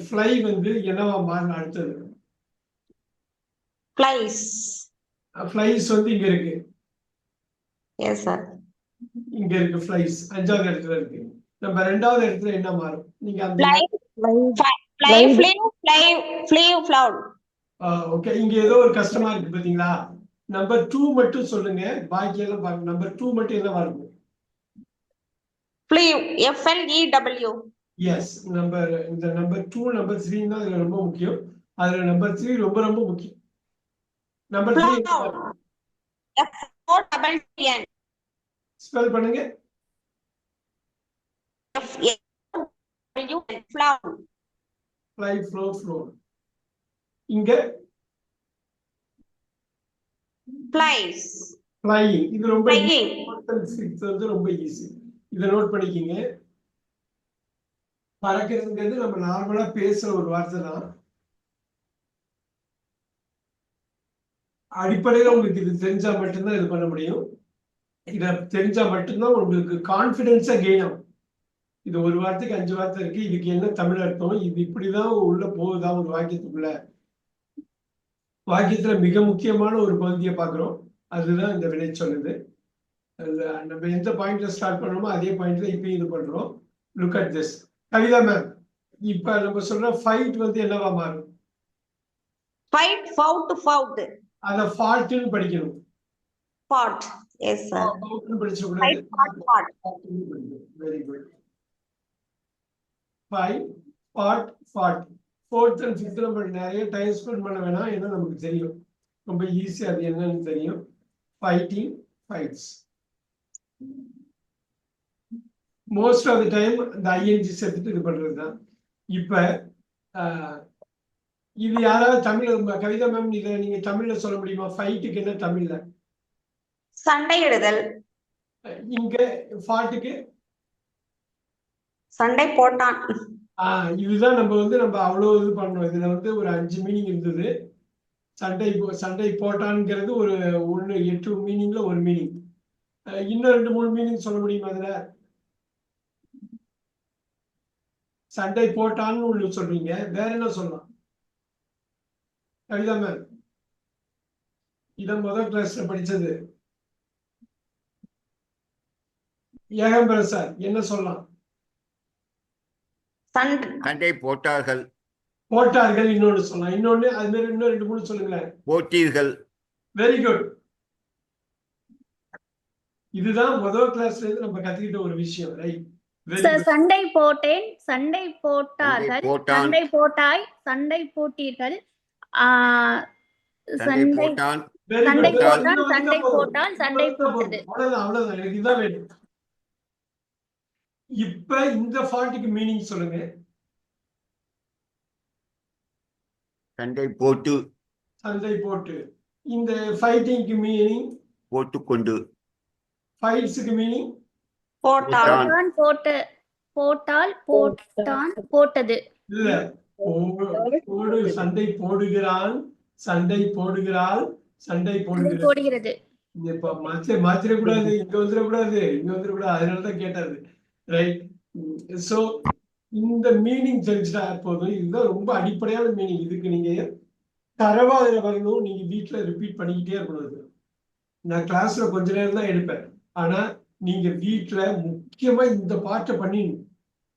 fly வந்து என்னவா மாறணும் அடுத்தது? Flies. Flies வந்து இங்க இருக்கு. Yes, sir. இங்க இருக்கு flies. அஞ்சாவது இடத்துல இருக்கு. நம்ம ரெண்டாவது இடத்துல என்ன மாறும்? நீங்க அந்த Fly, fly, flew, flown. Okay, இங்க ஏதோ ஒரு கஷ்டமா இருக்கு பாத்தீங்களா? நம்பர் 2 மட்டும் சொல்லுங்க, பாக்கி எல்லாம் பாருங்க. நம்பர் 2 மட்டும் என்னவா இருக்கும்? Flew, F-L-E-W. எஸ், இந்த நம்பர் 2 நம்பர் 3 தான் இதுல ரொம்ப முக்கியம். அதுல நம்பர் 3 ரொம்ப ரொம்ப முக்கியம். Number 3 Flown, F-O-N-N. ஸ்பெல் பண்ணுங்க. F-L-W-N, flown. fly, flow, flow. இங்க Flies. flying. இது ரொம்ப Flying. வந்து ரொம்ப ஈஸி. இதை நோட் பண்ணிக்கிங்க. பறக்கிறதுங்கிறது நம்ம நார்மலா பேசுற ஒரு வார்த்தை தான். அடிப்படையில உங்களுக்கு இது தெரிஞ்சா மட்டும்தான் இது பண்ண முடியும். இதை தெரிஞ்சா மட்டும்தான் உங்களுக்கு கான்பிடன்ஸா கெயின் ஆகும். இது ஒரு வார்த்தைக்கு 5 வார்த்தை இருக்கு, இதுக்கு என்ன தமிழ் அர்த்தம், இது இப்படிதான் உள்ள போகுதா ஒரு வாக்கியத்துக்குள்ள. வாக்கியத்துல மிக முக்கியமான ஒரு பகுதியை பார்க்கிறோம், அதுதான் இந்த வினை சொல்லுது. நம்ம எந்த பாயிண்ட்ல ஸ்டார்ட் பண்ணணுமோ அதே பாயிண்ட்ல இப்பயும் இது பண்றோம். Look at this. Kavitha ma'am, இப்ப நம்ம சொல்ற ஃபைட் வந்து என்னவா மாறும்? Fight, fought, fought. அத ஃபால்ட்னு படிக்கணும். Fought. Yes, sir. படிச்சக்கூடாது. Very good. Fight, fought, fought. 4th and 5th நம்ம நிறைய டைம் ஸ்பெண்ட் பண்ண வேணாம், ஏன்னா நமக்கு தெரியும், ரொம்ப ஈஸி, அது என்னன்னு தெரியும். Fighting, fights. Most of the time இந்த ஐஎன்ஜி சேர்த்துட்டு இது பண்றதுதான். இப்ப இது யாராவது தமிழ், கவிதா மேம், இதை நீங்க தமிழ்ல சொல்ல முடியுமா? ஃபைட்டுக்கு என்ன தமிழ்ல? சண்டையிடுதல். இங்க ஃபாட்டுக்கு சண்டை போட்டான். இதுதான் நம்ம அவ்வளவு இது பண்ணோம். இதுல ஒரு 5 மீனிங் இருந்தது. சண்டை போட்டான்ங்கிறது ஒரு 8 மீனிங்ல ஒரு மீனிங். இன்னும் 2-3 மீனிங் சொல்ல முடியுமா? அதுல சண்டை போட்டான்னு ஒண்ணு சொல்றீங்க, வேற என்ன சொல்லலாம் கவிதா மேம்? இத முதல் கிளாஸ்ல படிச்சது. ஏகாம்பர சார் என்ன சொல்லலாம்? சண்டை போட்டார்கள். போட்டார்கள் இன்னொன்னு சொல்லலாம். இன்னொன்னு அது மாதிரி இன்னும் 2-3 சொல்லுங்களேன். போட்டீர்கள். Very good. இதுதான் முதல் கிளாஸ்ல இருந்து நம்ம கத்துக்கிட்ட ஒரு விஷயம், ரைட்? சண்டை போட்டேன், சண்டை போட்டார்கள், சண்டை போட்டாய், சண்டை போட்டீர்கள், சண்டை போட்டான், சண்டை போட்டான், சண்டை போட்டான், சண்டை போட்டது. அவ்வளவுதான், எனக்கு இதான் வேணும். இப்ப இந்த ஃபால்ட்டுக்கு மீனிங் சொல்லுங்க. சண்டை போட்டு. சண்டை போட்டு. இந்த ஃபைட்டிங்க்கு மீனிங் போட்டுக்கொண்டு. ஃபைட்ஸ்க்கு மீனிங் போட்டான், போட்டு, போட்டால், போட்டான், போட்டது. இல்ல, போடு, சண்டை போடுகிறான், சண்டை போடுகிறாள், சண்டை போடுகிறது. இப்ப மாத்திரக்கூடாது, இங்க வந்துடக்கூடாது, இங்க வந்துடக்கூடாது, அதனாலதான் கேட்டாரு, ரைட்? சோ இந்த மீனிங் தெரிஞ்சுட்டா போதும். இதுதான் ரொம்ப அடிப்படையான மீனிங். இதுக்கு நீங்க தரவா அதுல வரணும், நீங்க வீட்டுல ரிப்பீட் பண்ணிக்கிட்டே இருக்கணும். நான் கிளாஸ்ல கொஞ்ச நேரம் தான் எடுப்பேன், ஆனா நீங்க வீட்டுல முக்கியமா இந்த பாட்டை பண்ணிடணும்.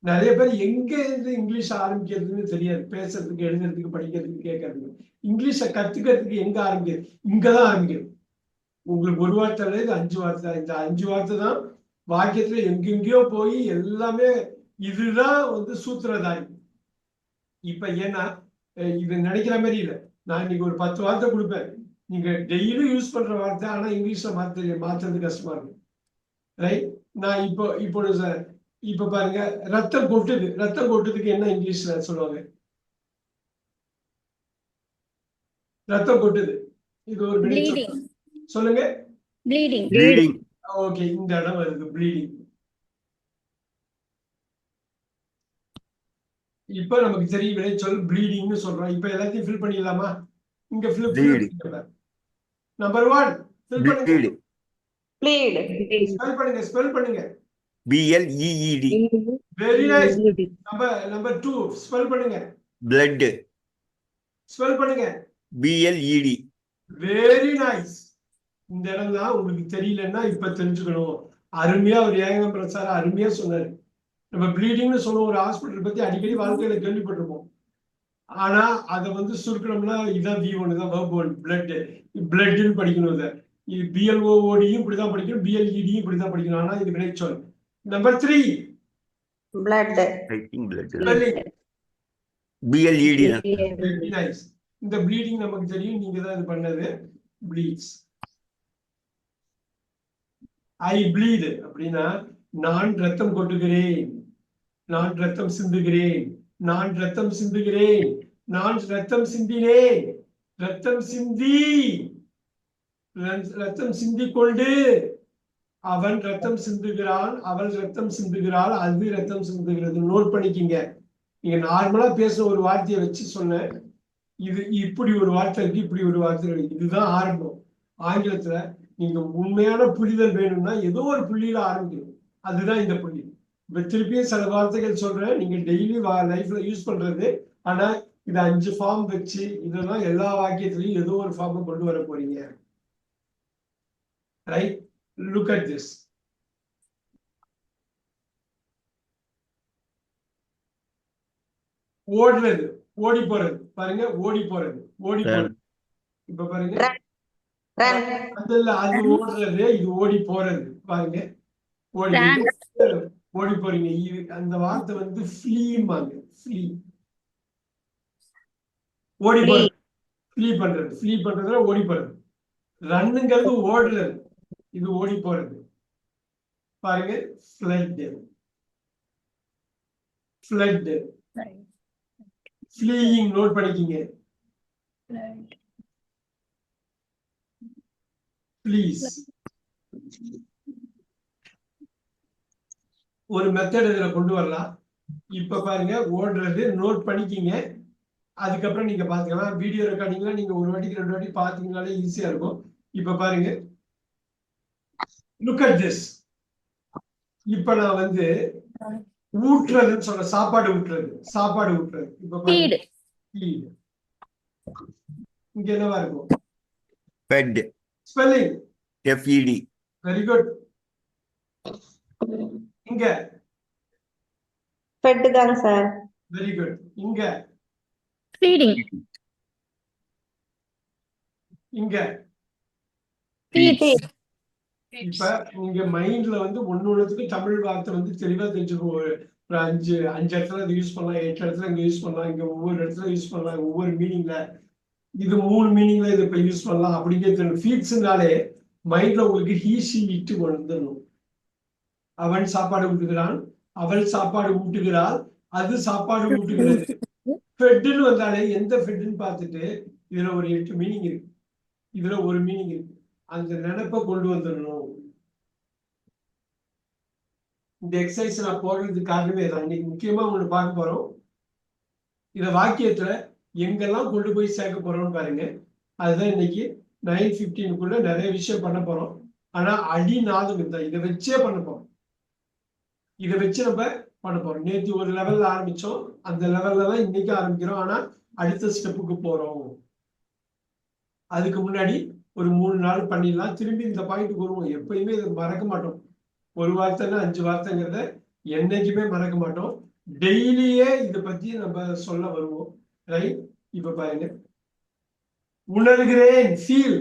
நிறைய பேர் எங்க இருந்து இங்கிலீஷ் ஆரம்பிக்கிறதுன்னு தெரியாது, பேசுறதுக்கு, எழுதுறதுக்கு, படிக்கிறதுக்கு, கேட்கறதுக்கு. இங்கிலீஷை கத்துக்கிறதுக்கு எங்க ஆரம்பிக்கிறது? இங்கதான் ஆரம்பிக்கிறது. உங்களுக்கு ஒரு வார்த்தை அல்லது 5 வார்த்தை. இந்த 5 வார்த்தை தான் வாக்கியத்துல எங்கெங்கயோ போய் எல்லாமே. இதுதான் சூத்திரதாரி. இப்ப ஏன்னா இது நினைக்கிற மாதிரி இல்லை. நான் இன்னைக்கு ஒரு 10 வார்த்தை கொடுப்பேன், நீங்க டெய்லியும் யூஸ் பண்ற வார்த்தை, ஆனா இங்கிலீஷ்ல மாத்துறது கஷ்டமா இருக்கும், ரைட்? நான் இப்ப பாருங்க, ரத்தம் கொட்டுது. ரத்தம் கொட்டுறதுக்கு என்ன இங்கிலீஷ்ல சொல்லுவாங்க? ரத்தம் கொட்டுது. இது ஒரு சொல்லுங்க. ப்ளீடிங். ஓகே, இந்த இடம் வருது, ப்ளீடிங். இப்ப நமக்கு தெரியும் வினைச்சொல் ப்ளீடிங்னு சொல்றோம். இப்ப எல்லாத்தையும் ஃபில் பண்ணிடலாமா? இங்க நம்பர் 1 ஃபில் பண்ணுங்க. ஸ்பெல் பண்ணுங்க. BLEED. Very nice. Number 2 spell பண்ணுங்க. blood, ஸ்பெல் பண்ணுங்க. BLED, very nice. இந்த இடம் தான் உங்களுக்கு தெரியலன்னா இப்ப தெரிஞ்சுக்கணும். அருமையா ஒரு ஏகாம்பரம் சார் அருமையா சொன்னாரு. நம்ம ப்ளீடிங்னு சொன்ன ஒரு ஹாஸ்பிட்டல் பத்தி அடிக்கடி வாழ்க்கையில கேள்விப்பட்டிருப்போம். ஆனா அதை வந்து சுருக்கணும்னா இதான் V1 தான் verb 1 blood bloodன்னு படிக்கணும். இதை இது BLOODயும் இப்படிதான் படிக்கணும், BLEDயும் இப்படிதான் படிக்கணும். ஆனா இது வினைச்சொல். Number 3 blood, I think blood, spelling. BLED தான். Very nice. இந்த ப்ளீடிங் நமக்கு தெரியும், நீங்க தான் இது பண்ணது. ப்ளீட்ஸ். ஐ ப்ளீட் அப்படின்னா நான் ரத்தம் கொட்டுகிறேன், நான் ரத்தம் சிந்துகிறேன், நான் ரத்தம் சிந்துகிறேன், நான் ரத்தம் சிந்தினேன், ரத்தம் சிந்தி, ரத்தம் சிந்திக் கொண்டு, அவன் ரத்தம் சிந்துகிறான், அவள் ரத்தம் சிந்துகிறாள், அது ரத்தம் சிந்துகிறது. நோட் பண்ணிக்கிங்க. நீங்க நார்மலா பேசுற ஒரு வார்த்தையை வச்சு சொன்ன இது இப்படி ஒரு வார்த்தை இருக்கு, இப்படி ஒரு வார்த்தை இருக்கு. இதுதான் ஆரம்பம். ஆங்கிலத்துல நீங்க உண்மையான புரிதல் வேணும்னா ஏதோ ஒரு புள்ளியில ஆரம்பிக்கணும். அதுதான் இந்த புள்ளி. இப்ப திருப்பியும் சில வார்த்தைகள் சொல்றேன், நீங்க டெய்லி லைஃப்ல யூஸ் பண்றது. ஆனா இது 5 ஃபார்ம் வச்சு இதெல்லாம் எல்லா வாக்கியத்திலையும் ஏதோ ஒரு ஃபார்ம் கொண்டு வர போறீங்க. Right, look at this. ஓடுறது, ஓடி போறது. பாருங்க, ஓடி போறது, ஓடி போறது. இப்ப பாருங்க, run, அதுல அது ஓடுறது, இது ஓடி போறது. பாருங்க, ஓடி ஓடி போறீங்க. இது அந்த வார்த்தை வந்து ஃப்ளீமாங்க. ஃப்ளீ, ஓடி போறது, ஃப்ளீ பண்றது, ஃப்ளீ பண்றதுல ஓடி போறது. ரன்னுங்கிறது ஓடுறது, இது ஓடி போறது. பாருங்க, ஃப்ளட், ஃப்ளட், ஃப்ளீயிங். நோட் பண்ணிக்கிங்க. ப்ளீஸ். ஒரு மெத்தட் இதுல கொண்டு வரலாம். இப்ப பாருங்க, ஓடுறது நோட் பண்ணிக்கிங்க. அதுக்கப்புறம் நீங்க பாத்துக்கலாம். வீடியோ ரெக்கார்டிங்ல நீங்க ஒரு வாட்டிக்கு 2 வாட்டி பாத்தீங்கன்னாலே ஈஸியா இருக்கும். இப்ப பாருங்க, லுக் அட் திஸ். இப்ப நான் வந்து ஊட்டுறதுன்னு சொல்ற, சாப்பாடு ஊட்டுறது, சாப்பாடு ஊட்டுறது. இப்ப பாருங்க, feed. இங்க என்னவா இருக்கும்? fed, spelling. FED, very good. இங்க fed தாங்க சார். Very good. இங்க feeding, இங்க feed, இப்ப உங்க மைண்ட்ல வந்து ஒண்ணுத்துக்கு தமிழ் வார்த்தை வந்து தெளிவா தெரிஞ்சுக்கும். ஒரு 5 இடத்துல இது யூஸ் பண்ணலாம், 8 இடத்துல இங்க யூஸ் பண்ணலாம், இங்க ஒவ்வொரு இடத்துல யூஸ் பண்ணலாம், ஒவ்வொரு மீனிங்ல. இது 3 மீனிங்ல இது இப்ப யூஸ் பண்ணலாம் அப்படிங்கிறது. ஃபீட்ஸ்னாலே மைண்ட்ல உங்களுக்கு ஹீ ஷி இட்டு வந்துடணும். அவன் சாப்பாடு ஊட்டுகிறான், அவள் சாப்பாடு ஊட்டுகிறாள், அது சாப்பாடு ஊட்டுகிறது. ஃபெட்னு வந்தாலே எந்த ஃபெட்னு பார்த்துட்டு இதுல ஒரு 8 மீனிங் இருக்கு, இதுல ஒரு மீனிங் இருக்கு. அந்த நினைப்பை கொண்டு வந்துடணும். இந்த எக்ஸசைஸ் நான் போடுறதுக்கு காரணமே தான். இன்னைக்கு முக்கியமா உங்களுக்கு பார்க்க போறோம். இத வாக்கியத்துல எங்கெல்லாம் கொண்டு போய் சேர்க்க போறோம்னு பாருங்க. அதுதான் இன்னைக்கு 9:15 நிறைய விஷயம் பண்ண போறோம். ஆனா அடிநாதம் இந்த இதை வச்சே பண்ண போறோம். இதை வச்சு நம்ம பண்ண போறோம். நேற்று ஒரு லெவல்ல ஆரம்பிச்சோம், அந்த லெவல்ல தான் இன்னைக்கு ஆரம்பிக்கிறோம். ஆனா அடுத்த ஸ்டெப்புக்கு போறோம். அதுக்கு முன்னாடி ஒரு 3 நாள் பண்ணிடலாம். திரும்பி இந்த பாயிண்ட்டுக்கு வருவோம். எப்பயுமே இதை மறக்க மாட்டோம். ஒரு வார்த்தைன்னா 5 வார்த்தைங்கிறத என்னைக்குமே மறக்க மாட்டோம். டெய்லியே இதை பத்தி நம்ம சொல்ல வருவோம். ரைட், இப்ப பாருங்க, உணர்கிறேன், ஃபீல்.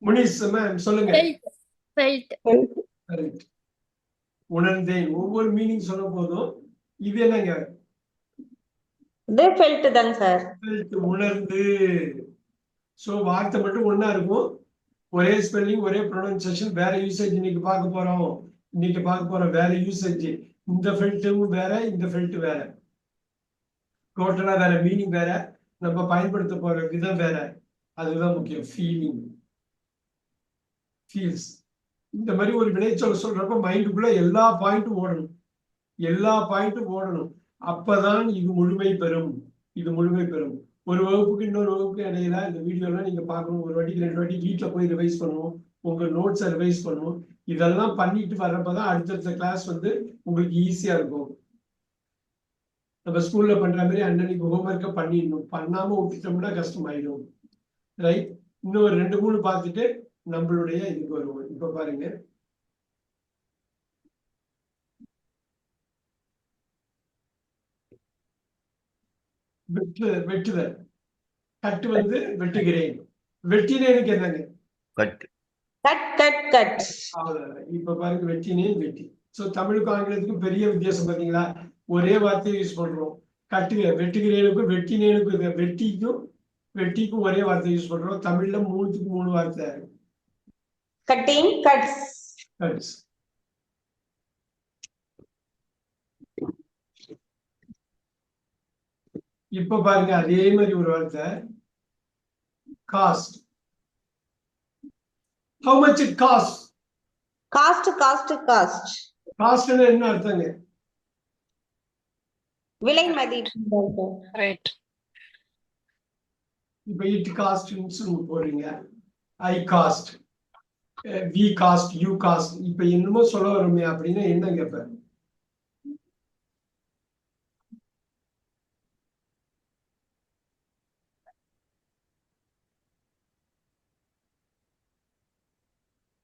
முனிஸ் மேம் சொல்லுங்க. felt, உணர்ந்தேன். ஒவ்வொரு மீனிங் சொல்ல போதும். இது என்னங்க? இதே felt தாங்க சார். உணர்ந்து. சோ வார்த்தை மட்டும் ஒண்ணா இருக்கும், ஒரே ஸ்பெல்லிங், ஒரே ப்ரொனன்சியேஷன். வேற யூசேஜ் இன்னைக்கு பார்க்க போறோம். இன்னைக்கு பார்க்க போற வேற யூசேஜ். இந்த ஃபெல்ட்டும் வேற, இந்த ஃபெல்ட் வேற, டோட்டலா வேற, மீனிங் வேற, நம்ம பயன்படுத்த போற விதம் வேற. அதுதான் முக்கியம். Feeling, feels. இந்த மாதிரி ஒரு வினைச்சொல் சொல்றப்ப மைண்டுக்குள்ள எல்லா பாயிண்ட்டும் ஓடணும், எல்லா பாயிண்ட்டும் ஓடணும். அப்பதான் இது முழுமை பெறும். இது முழுமை பெறும். ஒரு வகுப்புக்கு இன்னொரு வகுப்புக்கு இடையில இந்த வீடியோலாம் நீங்க பார்க்கணும். ஒரு வாட்டிக்கு 2 வாட்டி வீட்டுல போய் ரிவைஸ் பண்ணுவோம், உங்க நோட்ஸை ரிவைஸ் பண்ணுவோம். இதெல்லாம் பண்ணிட்டு வர்றப்பதான் அடுத்தடுத்த கிளாஸ் வந்து உங்களுக்கு ஈஸியா இருக்கும். நம்ம ஸ்கூல்ல பண்ற மாதிரி அன்னன்னைக்கு ஹோம்ஒர்க்கை பண்ணிடணும். பண்ணாம விட்டுட்டோம்னா கஷ்டமாயிடும். ரைட். இன்னும் ஒரு 2-3 பார்த்துட்டு நம்மளுடைய இதுக்கு வருவோம். இப்ப பாருங்க, வெட்டுதல். கட்டு வந்து வெட்டுகிறேன். வெட்டினேனுக்கு என்னங்க? கட். Cut cut cut. அவ்வளவுதான். இப்ப பாருங்க, வெட்டினேன், வெட்டி. சோ தமிழுக்கும் ஆங்கிலத்துக்கும் பெரிய வித்தியாசம் பாத்தீங்களா? ஒரே வார்த்தையை யூஸ் பண்றோம். வெட்டுகிறேனுக்கும் வெட்டினேனுக்கும், வெட்டிக்கும் ஒரே வார்த்தை யூஸ் பண்றோம். தமிழ்ல 3க்கு 3 வார்த்தை. Cutting cuts. கட்ஸ். இப்ப பாருங்க, அதே மாதிரி ஒரு வார்த்தை, cost. How much it costs? Cost cost cost. காஸ்ட்னா என்ன அர்த்தங்க? விலை மதிப்பு. ரைட். இப்ப இட் காஸ்ட்னு போறீங்க. I cost, we cost, you cost. இப்ப என்னமோ சொல்ல வரோமே அப்படின்னா என்ன கேப்ப?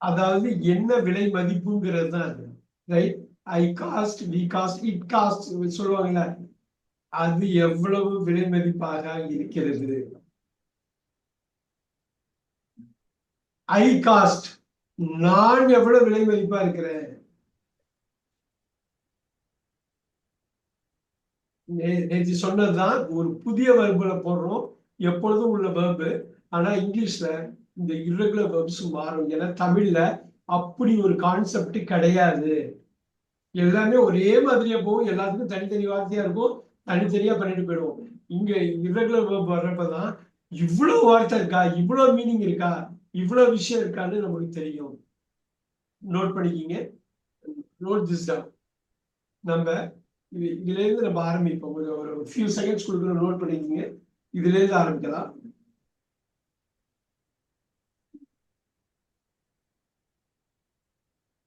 அதாவது என்ன விலை மதிப்புங்கிறது தான் அது. Right. I cost, we cost, it cost சொல்லுவாங்கல்ல, அது எவ்வளவு விலை மதிப்பாக இருக்கிறது. ஐ காஸ்ட், நான் எவ்வளவு விலை மதிப்பா இருக்கிறேன். நேற்று சொன்னதுதான் ஒரு புதிய வெர்புல போடுறோம், எப்பொழுதும் உள்ள வெர்பு. ஆனா இங்கிலீஷ்ல இந்த irregular verbs மாறும். ஏன்னா தமிழ்ல அப்படி ஒரு கான்செப்ட் கிடையாது. எல்லாமே ஒரே மாதிரியா போகும், எல்லாத்துக்கும் தனித்தனி வார்த்தையா இருக்கும், தனித்தனியா பண்ணிட்டு போயிடுவோம். இங்க irregular verb வர்றப்பதான் இவ்வளவு வார்த்தை இருக்கா, இவ்வளவு மீனிங் இருக்கா, இவ்வளவு விஷயம் இருக்கான்னு நமக்கு தெரியும். நோட் பண்ணிக்கிங்க, நோட் திஸ் டவுன். நம்ம இதுல இருந்து நம்ம ஆரம்பிப்போம். ஒரு ஃபியூ செகண்ட்ஸ் கொடுக்குற, நோட் பண்ணிக்கிங்க. இதுல இருந்து ஆரம்பிக்கலாம்.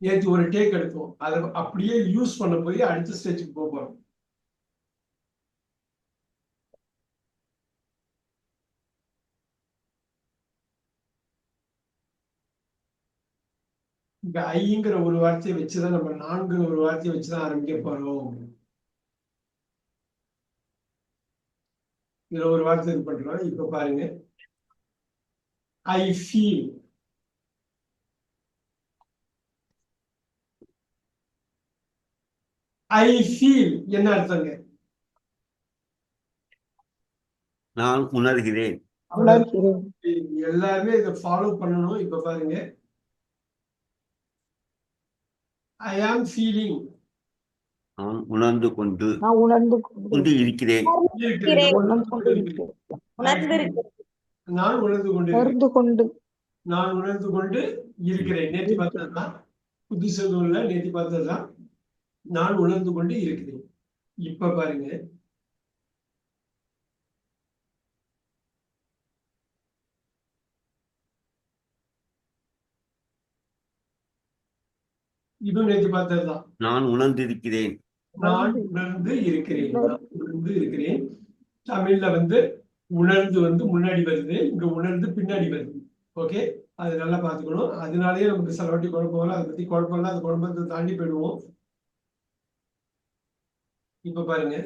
நேற்று ஒரு டேக் எடுத்தோம், அதை அப்படியே யூஸ் பண்ண போய் அடுத்த ஸ்டேஜுக்கு போறோம். இங்க ஐங்கிற ஒரு வார்த்தையை வச்சுதான், நம்ம 4ங்கிற ஒரு வார்த்தையை வச்சுதான் ஆரம்பிக்க போறோம். இதுல ஒரு வார்த்தை இது பண்றோம். இப்ப பாருங்க, ஐ ஃபீல். ஐ ஃபீல் என்ன அர்த்தங்க? நான் உணர்கிறேன். எல்லாருமே இதை ஃபாலோ பண்ணணும். இப்ப பாருங்க, ஐ ஆம் ஃபீலிங். நான் உணர்ந்து கொண்டு இருக்கிறேன். நான் உணர்ந்து கொண்டு இருக்கிறேன். நேற்று பார்த்ததுதான், புத்திசதுல நேற்று பார்த்ததுதான், நான் உணர்ந்து கொண்டு இருக்கிறேன். இப்ப பாருங்க, இதுவும் நேற்று பார்த்ததுதான். நான் உணர்ந்திருக்கிறேன். நான் உணர்ந்து இருக்கிறேன். தமிழ்ல வந்து உணர்ந்து வந்து முன்னாடி வருது, இங்க உணர்ந்து பின்னாடி வருது. ஓகே, அது நல்லா பாத்துக்கணும். அதனாலேயே நமக்கு சில வாட்டி குழப்பம் வரும். அதை பத்தி குழப்பம் இல்லை, அந்த குழப்பத்தை தாண்டி போயிடுவோம். இப்ப பாருங்க,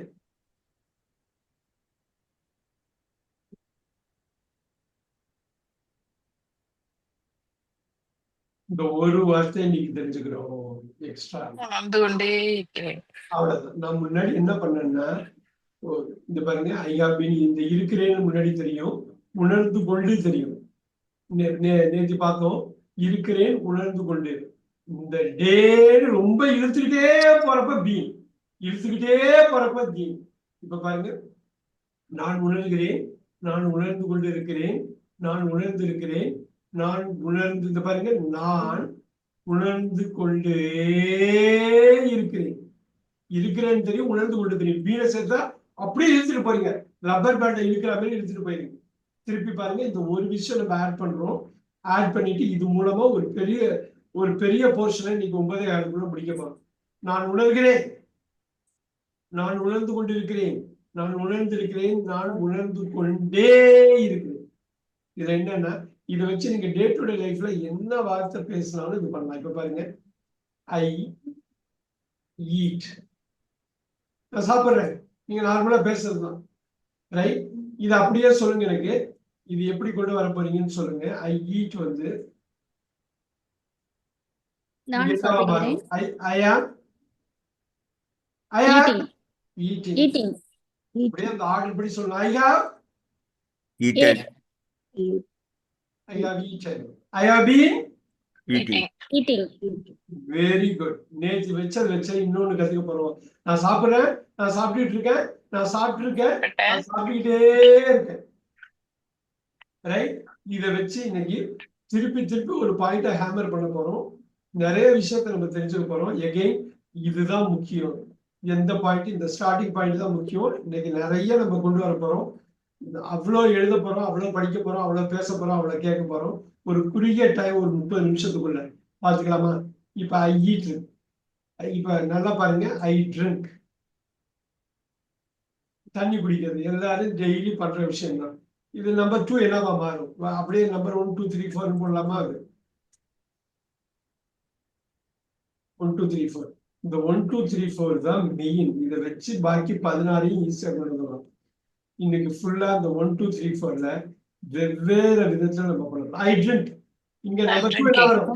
இந்த ஒரு வார்த்தை இன்னைக்கு தெரிஞ்சுக்கிறோம் எக்ஸ்ட்ரா. அவ்வளவுதான். நான் முன்னாடி என்ன பண்ணேன்னா, இந்த பாருங்க, இந்த இருக்கிறேன்னு முன்னாடி தெரியும், உணர்ந்து கொண்டு தெரியும். நேற்று பார்த்தோம், இருக்கிறேன் உணர்ந்து கொண்டு. இந்த டே ரொம்ப இழுத்துக்கிட்டே போறப்ப பீன், இப்ப பாருங்க, நான் உணர்கிறேன், நான் உணர்ந்து கொண்டு இருக்கிறேன், நான் உணர்ந்து இருக்கிறேன், நான் உணர்ந்து, இந்த பாருங்க, நான் உணர்ந்து கொண்டே இருக்கிறேன்னு தெரியும், உணர்ந்து கொண்டு தெரியும். பீனை சேர்த்தா அப்படியே இழுத்துட்டு போறீங்க, ரப்பர் பேண்டை இழுக்கிற மாதிரி இழுத்துட்டு போயிருங்க. திருப்பி பாருங்க, இந்த ஒரு விஷயம் நம்ம ஆட் பண்றோம். ஆட் பண்ணிட்டு இது மூலமா ஒரு பெரிய ஒரு பெரிய போர்ஷனை இன்னைக்கு 9:15 முடிக்க போறோம். நான் உணர்கிறேன், நான் உணர்ந்து கொண்டிருக்கிறேன், நான் உணர்ந்திருக்கிறேன், நான் உணர்ந்து கொண்டே இருக்கிறேன். இதுல என்னன்னா, இதை வச்சு நீங்க டே டு டே லைஃப்ல என்ன வார்த்தை பேசினாலும் இது பண்ணலாம். இப்ப பாருங்க, ஐ ஈட், நான் சாப்பிட்றேன், நீங்க நார்மலா பேசுறதுதான், ரைட்? இது அப்படியே சொல்லுங்க. எனக்கு இது எப்படி கொண்டு வர போறீங்கன்னு சொல்லுங்க. ஐ ஈட் வந்து நான் சாப்பிடுகிறேன். I am eating. Eating. அப்படியே அந்த ஆர்டர் படி சொல்லணும். I have eaten, eaten. I have been eating, Eating. Very good. நேற்று வச்ச இன்னொன்னு கத்துக்க போறோம். நான் சாப்பிடுறேன், நான் சாப்பிட்டுட்டு இருக்கேன், நான் சாப்பிட்டுருக்கேன், நான் சாப்பிட்டுக்கிட்டே இருக்கேன், ரைட்? இதை வச்சு இன்னைக்கு திருப்பி ஒரு பாயிண்ட ஹேமர் பண்ண போறோம். நிறைய விஷயத்த நம்ம தெரிஞ்சுக்க போறோம். எகைன் இதுதான் முக்கியம். எந்த பாயிண்ட், இந்த ஸ்டார்டிங் பாயிண்ட் தான் முக்கியம். இன்னைக்கு நிறைய நம்ம கொண்டு வர போறோம். அவ்வளோ எழுத போறோம், அவ்வளோ படிக்க போறோம், அவ்வளோ பேச போறோம், அவ்வளோ கேட்க போறோம். ஒரு குறுகிய டைம், ஒரு 30 நிமிஷத்துக்குள்ள பாத்துக்கலாமா? இப்ப ஐ ஈட், இப்ப நல்லா பாருங்க. ஐ ட்ரிங்க், தண்ணி குடிக்கிறது எல்லாரும் டெய்லி பண்ற விஷயம் தான். இது நம்பர் 2 என்னவா மாறும்? அப்படியே நம்பர் 1 2 3 4 போடலாமா? அது 1 2 3 4. இந்த 1 2 3 4 தான் மெயின். இதை வச்சு பாக்கி 16 ஈஸியா கொண்டு வரலாம். இன்னைக்கு ஃபுல்லா இந்த 1 2 3 4ல வெவ்வேறு விதத்துல நம்ம பண்ணலாம். ஐ ட்ரிங்க், இங்க நம்பர் 2 என்ன வரும்?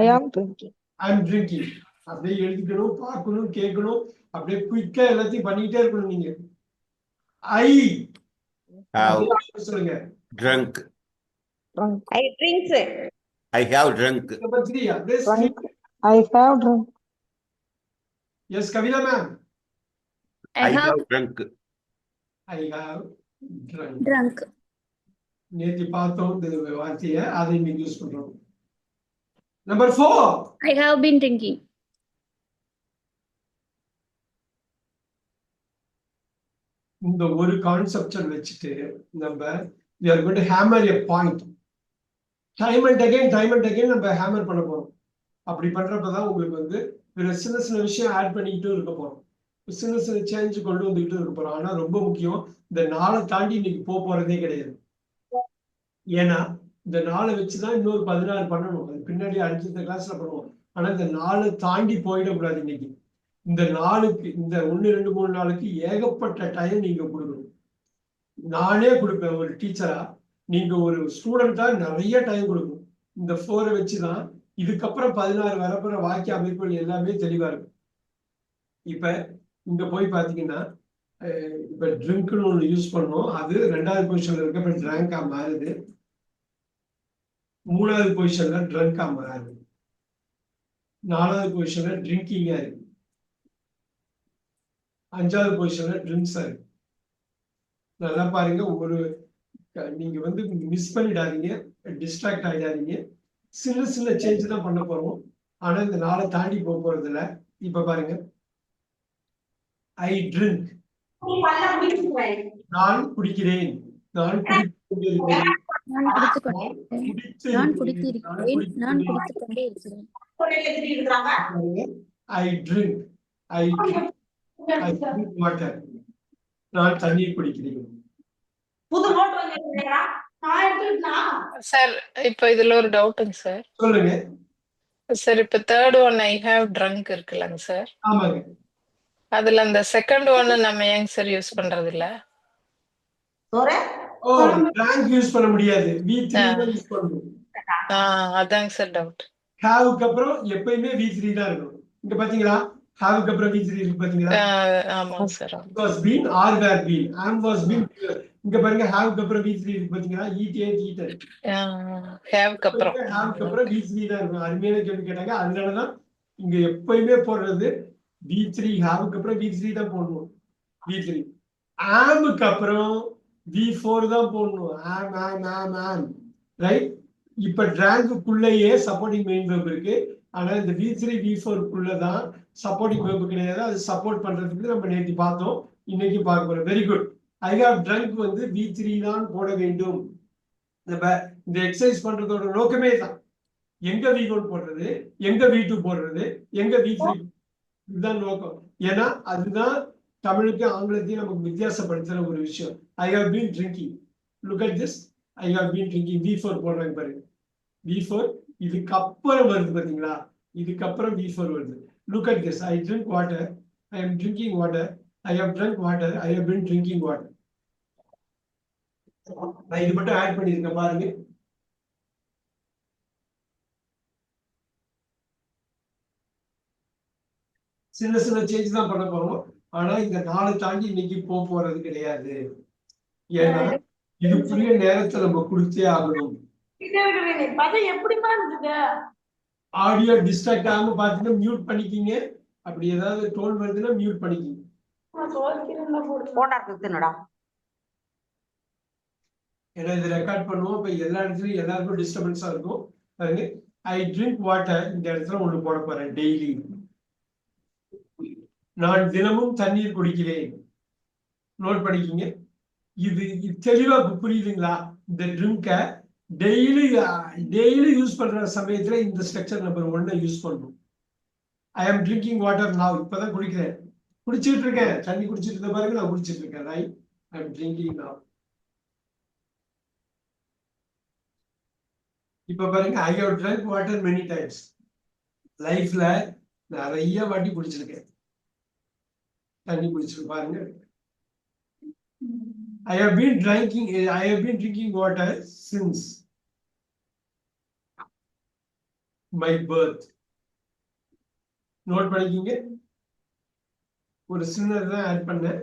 I am drinking. I'm drinking. அப்படியே எழுதிக்கணும், பார்க்கணும், கேட்கணும், அப்படியே குயிக்கா எல்லாத்தையும் பண்ணிக்கிட்டே இருக்கணும். நீங்க ஐ have சொல்லுங்க. drunk, I drinks. I have drunk, number 3 அப்படியே I have drunk. Yes Kavitha ma'am. I I have have drunk, I have drunk. drunk. நேற்று பார்த்தோம் இந்த வார்த்தையை, அதை இன்னைக்கு யூஸ் பண்றோம். Number 4 I have been drinking. இந்த ஒரு கான்செப்டை வச்சுட்டு நம்ம we are going to hammer a point. Time and again நம்ம ஹேமர் பண்ண போறோம். அப்படி பண்றப்பதான் உங்களுக்கு வந்து சின்ன விஷயம் ஆட் பண்ணிக்கிட்டும் இருக்க போறோம். சின்ன சேஞ்ச் கொண்டு வந்துகிட்டு இருக்க போறோம். ஆனா ரொம்ப முக்கியம், இந்த நாளை தாண்டி இன்னைக்கு போறதே கிடையாது. ஏன்னா இந்த நாளை வச்சுதான் இன்னொரு 16 பண்ணணும். அது பின்னாடி அடுத்த கிளாஸ்ல பண்ணுவோம். ஆனா இந்த நாளை தாண்டி போயிடக்கூடாது. இன்னைக்கு இந்த நாளுக்கு, இந்த 1 2 3 நாளுக்கு ஏகப்பட்ட டைம் நீங்க கொடுக்கணும். நானே கொடுப்பேன் ஒரு டீச்சரா, நீங்க ஒரு ஸ்டூடெண்டா நிறைய டைம் கொடுக்கணும். இந்த 4 வச்சுதான் இதுக்கப்புறம் 16 வரப்புற வாக்கிய அமைப்புகள் எல்லாமே தெளிவா இருக்கும். இப்ப இங்க போய் பாத்தீங்கன்னா, இப்ப ட்ரிங்க்னு ஒண்ணு யூஸ் பண்ணோம். அது 2வது பொசிஷன்ல இருக்க, இப்ப ட்ராங்கா மாறுது. 3வது பொசிஷன்ல ட்ரங்கா மாறுது. 4வது பொசிஷன்ல ட்ரிங்கிங்கா இருக்கு. 5வது பொசிஷன்ல ட்ரிங்க்ஸா இருக்கு. நல்லா பாருங்க. நீங்க வந்து மிஸ் பண்ணிடாதீங்க, டிஸ்ட்ராக்ட் ஆயிடாதீங்க. சின்ன சேஞ்ச் தான் பண்ண போறோம். ஆனா இந்த நாளை தாண்டி போறது இல்ல. இப்ப பாருங்க, ஐ ட்ரிங்க், நான் குடிக்கிறேன், நான் குடித்துக்கொண்டிருக்கிறேன், நான் குடித்திருக்கிறேன், நான் குடித்துக்கொண்டே இருக்கிறேன். I drink, I drink water, நான் தண்ணீர் குடிக்கிறேன். சார், இப்ப இதுல ஒரு டவுட்டுங்க சார். சொல்லுங்க சார், இப்ப third one I have drunk இருக்குல்லங்க சார், ஆமாங்க. அதுல அந்த செகண்ட் ஒன்னு நம்ம ஏங்க சார் யூஸ் பண்றது இல்ல? ஓ, ட்ராங்க் யூஸ் பண்ண முடியாது, V3 தான் யூஸ் பண்ணணும். அதாங்க சார் டவுட். ஹேவுக்கு அப்புறம் எப்பயுமே V3 தான் இருக்கணும். இங்க பாத்தீங்களா, ஹேவுக்கு அப்புறம் V3 இருக்கு பாத்தீங்களா? ஆமாங்க sir. was been or were been, am was been. இங்க பாருங்க, ஹேவுக்கு அப்புறம் V3 இருக்கு பாத்தீங்களா? eat ate eaten. ஹேவுக்கு அப்புறம் V3 தான் இருக்கும். அருமையான கேள்வி கேட்டாங்க. அதனாலதான் இங்க எப்பயுமே போடுறது V3. ஹேவுக்கு அப்புறம் V3 தான் போடணும். V3. ஆமுக்கு அப்புறம் V4 தான் போடணும். am right. இப்ப டிராங்குக்குள்ளேயே சப்போர்ட்டிங் மெயின் வெர்ப் இருக்கு. ஆனா இந்த V3 V4 குள்ளதான் சப்போர்ட்டிங் வெர்ப் கிடையாது. அது சப்போர்ட் பண்றதுக்கு நம்ம நேற்று பார்த்தோம், இன்னைக்கு பார்க்க போறோம். Very good. I have drunk வந்து V3 தான் போட வேண்டும். நம்ம இந்த எக்ஸசைஸ் பண்றதோட நோக்கமே தான். எங்க V1 போடுறது, எங்க V2 போடுறது, எங்க V3, இதுதான் நோக்கம். ஏன்னா அதுதான் தமிழுக்கு ஆங்கிலத்தையும் நமக்கு வித்தியாசப்படுத்துற ஒரு விஷயம். I have been drinking. Look at this. I have been drinking. V4 போடுறாங்க பாருங்க. V4 இதுக்கப்புறம் வருது பாத்தீங்களா? இதுக்கப்புறம் V4 வருது. Look at this. I drink water. I am drinking water. I have drunk water. I have been drinking water. நான் இது மட்டும் ஆட் பண்ணியிருக்கேன் பாருங்க. சின்ன சின்ன சேஞ்ச் தான் பண்ண போறோம். ஆனா இந்த 4 தாண்டி இன்னைக்கு போறது கிடையாது. ஏன்னா இது புரிய நேரத்தை நம்ம கொடுத்தே ஆகணும். ஆடியோ டிஸ்ட்ராக்ட் ஆகாம பாத்தீங்கன்னா மியூட் பண்ணிக்கிங்க. அப்படி ஏதாவது டோன் வருதுன்னா மியூட் பண்ணிக்கிங்க. ஏன்னா இது ரெக்கார்ட் பண்ணுவோம். இப்ப எல்லா இடத்துலயும் எல்லாருக்கும் டிஸ்டர்பன்ஸா இருக்கும். பாருங்க. ஐ ட்ரிங்க் வாட்டர். இந்த இடத்துல ஒண்ணு போட போறேன். டெய்லி. நான் தினமும் தண்ணீர் குடிக்கிறேன். நோட் பண்ணிக்கிங்க. இது தெளிவா புரியுதுங்களா? இந்த ட்ரிங்க டெய்லி யூஸ் பண்ற சமயத்துல இந்த ஸ்ட்ரக்சர் நம்பர் 1 யூஸ் பண்ணணும். ஐ ஆம் ட்ரிங்கிங் வாட்டர் நவ். இப்பதான் குடிக்கிறேன். குடிச்சிட்டு இருக்கேன். தண்ணி குடிச்சிட்டு இருந்த பாருங்க. நான் குடிச்சிட்டு இருக்கேன். ரைட். ஐ ஆம் ட்ரிங்கிங் நவ். இப்ப பாருங்க. I have drunk water many times. லைஃப்ல நிறைய வாட்டி குடிச்சிருக்கேன். தண்ணி குடிச்சிட்டு பாருங்க. I have been drinking water since my birth. Note பண்ணிக்கிங்க. ஒரு சின்னது தான் ஆட் பண்ணேன்.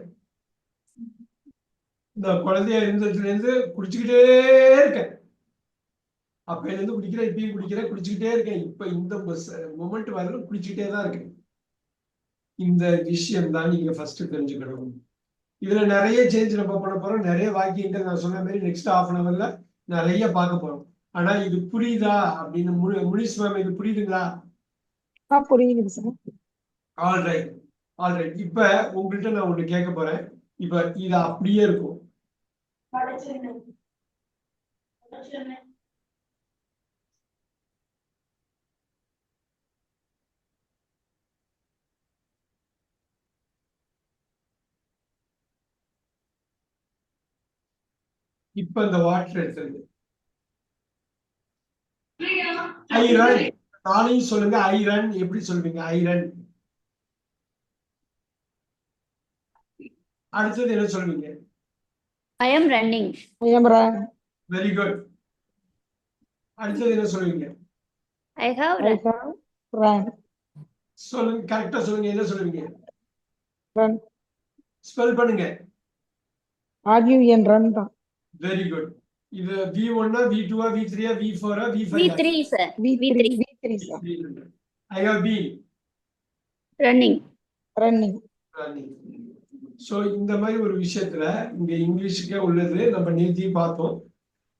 இந்த குழந்தையா இருந்ததுல இருந்து குடிச்சுக்கிட்டே இருக்கேன். அப்பையில இருந்து குடிக்கிறேன். இப்பயும் குடிக்கிறேன். குடிச்சுக்கிட்டே இருக்கேன். இப்ப இந்த மொமெண்ட் வரல குடிச்சுக்கிட்டே தான் இருக்கேன். இந்த விஷயம் தான் நீங்க ஃபர்ஸ்ட் தெரிஞ்சுக்கணும். இதுல நிறைய சேஞ்ச் நம்ம பண்ண போறோம். நிறைய வாக்கியங்கள் நான் சொன்ன மாதிரி நெக்ஸ்ட் ½ an hourல நிறைய பார்க்க போறோம். ஆனா இது புரியுதா அப்படின்னு முனிஸ் மேம் இது புரியுதுங்களா? புரியுது சார். ஆல்ரைட். இப்ப உங்கள்கிட்ட நான் ஒண்ணு கேட்க போறேன். இப்ப இது அப்படியே இருக்கும். இப்ப இந்த வாட்டர் எடுத்துருங்க. ஐரன். நாளையும் சொல்லுங்க. ஐரன் எப்படி சொல்வீங்க? ஐரன். அடுத்தது என்ன சொல்வீங்க? I am running. Very good. அடுத்தது என்ன சொல்வீங்க? I have run. சொல்லுங்க. கரெக்டா சொல்லுங்க. என்ன சொல்லுவீங்க? Run. ஸ்பெல் பண்ணுங்க. RUN ரன் தான். Very good. இது V1 V2 V3 V4 V5 V3 sir. V3 sir. I have been Running. Running. So இந்த மாதிரி ஒரு விஷயத்துல இங்க இங்கிலீஷுக்கே உள்ளது நம்ம நேத்தியும் பார்த்தோம்.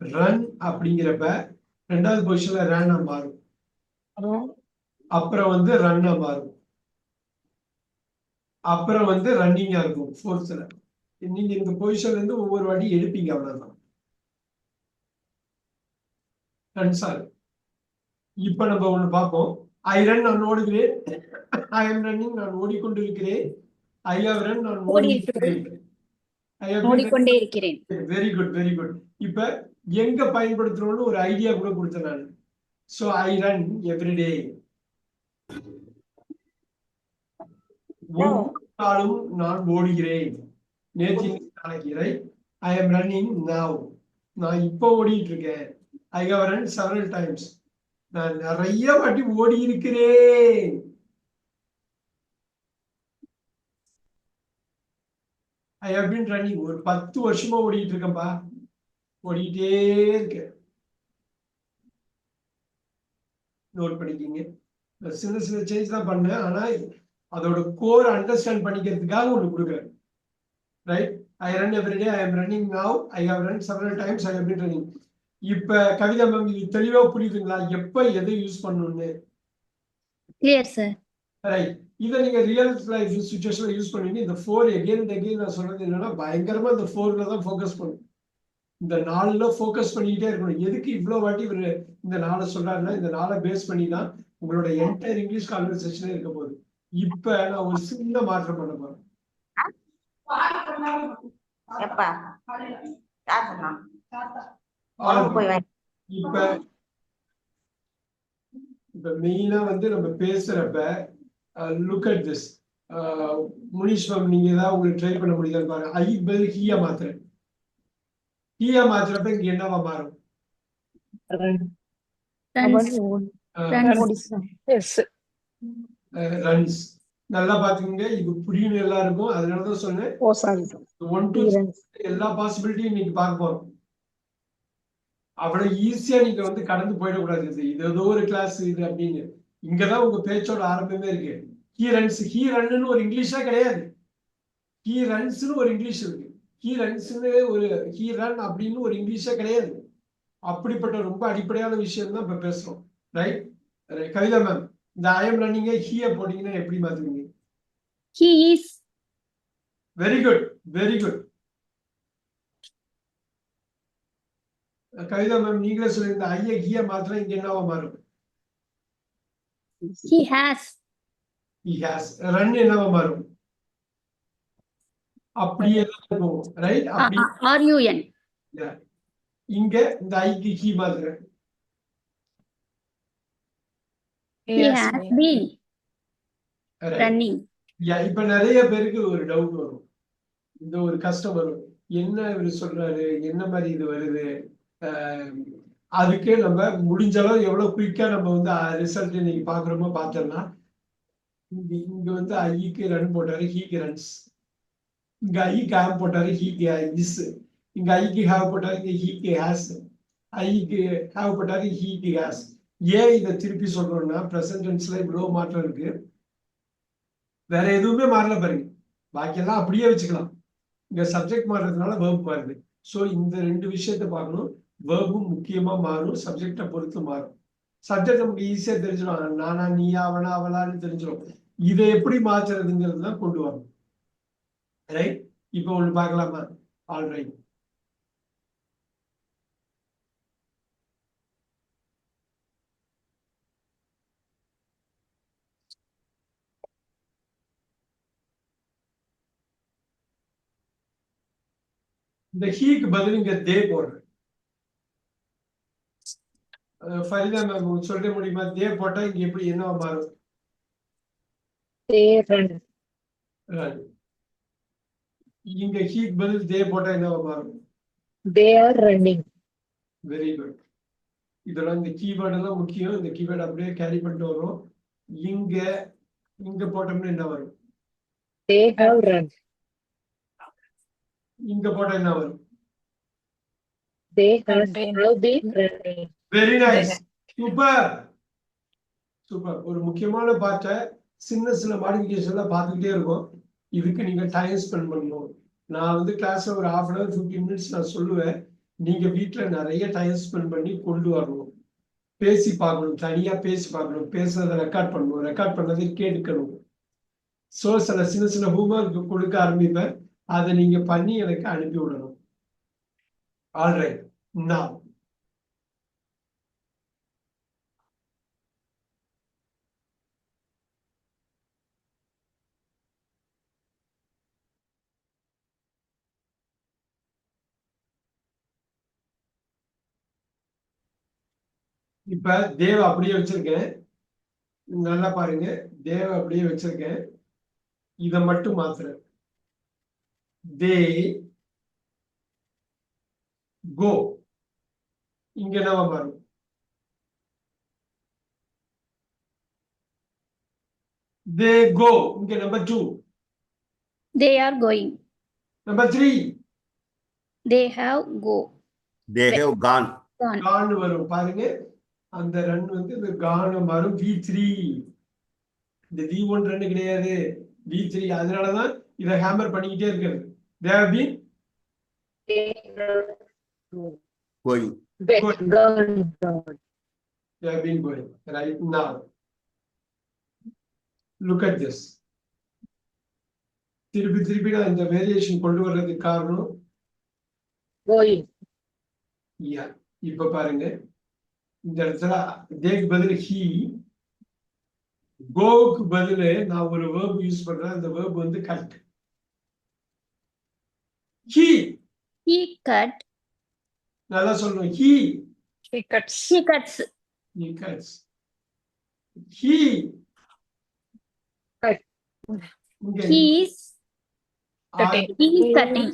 ரன் அப்படிங்கிறப்ப 2வது பொசிஷன்ல ரன் மாறும். அப்புறம் வந்து ரன் மாறும். அப்புறம் வந்து ரன்னிங்கா இருக்கும் 4th. நீங்க இந்த பொசிஷன்ல இருந்து ஒவ்வொரு வாட்டி எடுப்பீங்க. அவ்வளவுதான். இப்ப நம்ம ஒண்ணு பார்ப்போம். ஐ ரன் நான் ஓடுகிறேன். ஐ எம் ரன்னிங் நான் ஓடிக்கொண்டிருக்கிறேன். ஐ ஹவ் ரன் நான் ஓடிக்கொண்டே இருக்கிறேன். Very good. இப்ப எங்க பயன்படுத்துறோம்னு ஒரு ஐடியா கூட கொடுத்தேன் நான். So I run everyday. ஒவ்வொரு நாளும் நான் ஓடுகிறேன். நேற்று நாளைக்கு. I am running now. நான் இப்போ ஓடிட்டு இருக்கேன். I have run several times. நான் நிறைய வாட்டி ஓடி இருக்கிறேன். I have been running. ஒரு 10 வருஷமா ஓடிட்டு இருக்கேன்பா. ஓடிட்டே இருக்கேன். நோட் பண்ணிக்கிங்க. சின்ன சேஞ்ச் தான் பண்ணேன். ஆனா அதோட கோர் அண்டர்ஸ்டாண்ட் பண்ணிக்கிறதுக்காக ஒண்ணு கொடுக்குறேன். Right. I run everyday. I am running now. I have run several times. I have been running. இப்ப கவிதா மேம் இது தெளிவா புரியுதுங்களா? எப்ப எதை யூஸ் பண்ணணும்னு? Clear sir. ரைட். இதை நீங்க ரியல் லைஃப் சிச்சுவேஷன்ல யூஸ் பண்ணுவீங்க. இந்த 4 again and again நான் சொல்றது என்னன்னா பயங்கரமா இந்த 4ல தான் ஃபோக்கஸ் பண்ணும். இந்த நாலுல ஃபோக்கஸ் பண்ணிக்கிட்டே இருக்கணும். எதுக்கு இவ்வளவு வாட்டி இவரு இந்த நாளை சொல்றாருன்னா இந்த நாளை பேஸ் பண்ணி தான் உங்களோட என்டையர் இங்கிலீஷ் கான்வர்சேஷனே இருக்க போகுது. இப்ப நான் ஒரு சின்ன மாற்றம் பண்ண போறேன். இப்ப இப்ப மெயினா வந்து நம்ம பேசுறப்ப look at this. Munish ma'am நீங்க ஏதாவது உங்களுக்கு ட்ரை பண்ண முடியுதான்னு பாருங்க. ஐ பதில் ஹீயா மாத்துறேன். ஹீயா மாத்துறப்ப இங்க என்னவா மாறும்? ரன்ஸ். நல்லா பாத்துக்கோங்க, இது புரியும் எல்லாருக்கும். அதனாலதான் சொன்னேன் ஓ சாரி ஒன் டு எல்லா பாசிபிலிட்டியும் இன்னைக்கு பார்க்க போறோம். அவ்வளவு ஈஸியா நீங்க வந்து கடந்து போயிடக்கூடாது. இது ஏதோ ஒரு கிளாஸ் இது அப்படின்னு. இங்கதான் உங்க பேச்சோட ஆரம்பமே இருக்கு. ஹீ ரன்ஸ், ஹீ ரன்னு ஒரு இங்கிலீஷா கிடையாது. ஹீ ரன்ஸ்னு ஒரு இங்கிலீஷ் இருக்கு. ஹீ ரன்ஸ்னு ஒரு ஹீ ரன் அப்படின்னு ஒரு இங்கிலீஷா கிடையாது. அப்படிப்பட்ட ரொம்ப அடிப்படையான விஷயம் தான் இப்ப பேசுறோம். ரைட்? கவிதா மேம், இந்த ஐ எம் ரன்னிங்க ஹீய போட்டீங்கன்னா எப்படி மாத்துவீங்க? He is. Very good, very good. Kavitha ma'am நீங்களே சொல்லி இந்த ஐய ஹீய மாத்திரம் இங்க என்னவா மாறும்? He has. He has. Run என்னவா மாறும்? அப்படியே இருக்கும். ரைட்? அப்படி RUN. இங்க இந்த ஐக்கு he மாத்துறேன். He has been running. இப்ப நிறைய பேருக்கு ஒரு டவுட் வரும், இந்த ஒரு கஷ்டம் வரும். என்ன இவரு சொல்றாரு, என்ன மாதிரி இது வருது? அதுக்கு நம்ம முடிஞ்ச அளவு எவ்வளவு குயிக்கா நம்ம வந்து ரிசல்ட் நீங்க பாக்குறோமோ பார்த்தோம்னா, இங்க வந்து ஐக்கு ரன் போட்டாரு, ஹீக்கு ரன்ஸ். இங்க ஐக்கு ஹேவ் போட்டாரு, ஹீக்கு இஸ். இங்க ஐக்கு ஹேவ் போட்டாரு, இங்க ஹீக்கு ஹேஸ். ஐக்கு ஹேவ் போட்டாரு, ஹீக்கு ஹேஸ். ஏன் இதை திருப்பி சொல்றோம்னா பிரசன்ட் டென்ஸ்ல இவ்வளவு மாற்றம் இருக்கு. வேற எதுவுமே மாறல பாருங்க, பாக்கியெல்லாம் அப்படியே வச்சுக்கலாம். இங்க சப்ஜெக்ட் மாறுறதுனால வேர்ப் மாறுது. ஸோ இந்த ரெண்டு விஷயத்த பார்க்கணும். வேர்பும் முக்கியமா மாறும், சப்ஜெக்டை பொறுத்து மாறும். சப்ஜெக்ட் நமக்கு ஈஸியா தெரிஞ்சிடும், நானா நீயா அவனா அவளான்னு தெரிஞ்சிடும். இதை எப்படி மாற்றுறதுங்கிறது தான் கொண்டு வரணும். ரைட்? இப்போ ஒண்ணு பார்க்கலாமா? All right. இந்த ஹீக்கு பதில் இங்க தே போடுறேன். ஃபரிதா மேம் சொல்ல முடியுமா? தே போட்டா இங்க எப்படி என்னவா மாறும்? Run. இங்க ஹீக்கு பதில் தே போட்டா என்னவா மாறும்? They are running. Very good. இதெல்லாம் இந்த கீவேர்டு எல்லாம் முக்கியம். இந்த கீவேர்டு அப்படியே கேரி பண்ணிட்டு வரும். இங்க இங்க போட்டோம்னா என்ன வரும்? They have run. இங்க போட்டா என்ன வரும்? They have been running. Very nice. Super super. ஒரு முக்கியமான பார்ட்டை சின்ன சின்ன மாடிஃபிகேஷன்லாம் பார்த்துக்கிட்டே இருக்கும். இதுக்கு நீங்க டைம் ஸ்பெண்ட் பண்ணணும். நான் வந்து கிளாஸ்ல ஒரு 1/2 hour 15 minutes நான் சொல்லுவேன். நீங்க வீட்டுல நிறைய டைம் ஸ்பெண்ட் பண்ணி கொண்டு வரணும். பேசி பார்க்கணும், தனியா பேசி பார்க்கணும், பேசுறதை ரெக்கார்ட் பண்ணணும், ரெக்கார்ட் பண்ணதை கேட்கணும். ஸோ சில சின்ன சின்ன ஹோம்ஒர்க் கொடுக்க ஆரம்பிப்பேன். அதை நீங்க பண்ணி எனக்கு அனுப்பி விடணும். ஆல்ரைட். நான் இப்ப தேவ அப்படியே வச்சிருக்கேன். நல்லா பாருங்க, தேவ அப்படியே வச்சிருக்கேன். இதை மட்டும் மாத்துறேன். தே கோ. இங்க என்னவா மாறும்? They go. இங்க number 2. They are going. Number 3. They have go. They have gone. Gone. Gone வரும் பாருங்க. அந்த ரன் வந்து இந்த கான மாறும். V3. இந்த V1 ரன் கிடையாது, V3. அதனாலதான் இதை ஹேமர் பண்ணிக்கிட்டே இருக்கிறது. They have been Going. They have been going. Right now. Look at this. திருப்பி திருப்பி நான் இந்த வேரியேஷன் கொண்டு வர்றதுக்கு காரணம் Going. யா இப்ப பாருங்க இந்த இடத்துல தேக்கு பதில் ஹி, கோவுக்கு பதில் நான் ஒரு வேர்ப் யூஸ் பண்றேன். அந்த வேர்ப் வந்து கட். He He cut. நல்லா சொல்லணும். He He cuts. He cuts. he cuts. He Cut. இங்க He is Cutting. he is cutting.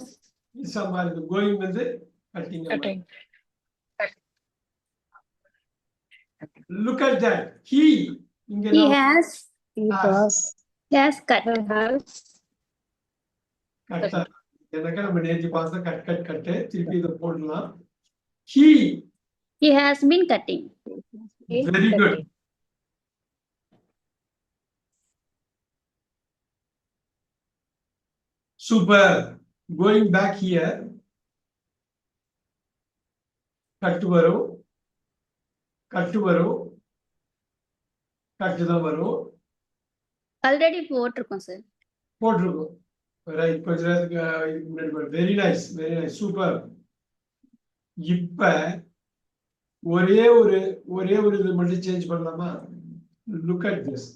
இசமா இருக்கு. கோயிங் வந்து cutting. Cutting. Look at that. He இங்க He நான் has He has. cut. கட்டா எனக்கு நம்ம நேற்று பார்த்தா கட் கட் கட்டு திருப்பி இதை போடலாம். He He has been cutting. very good. Super. Going back here. கட்டு வரும், கட்டு வரும், கட்டு தான் வரும். Already போட்டிருக்கோம் சார். போட்டிருக்கோம். ரைட். கொஞ்ச நேரத்துக்கு இதுக்கு முன்னாடி. Very nice, very nice, super. இப்ப ஒரே ஒரு இது மட்டும் சேஞ்ச் பண்ணலாமா? Look at this.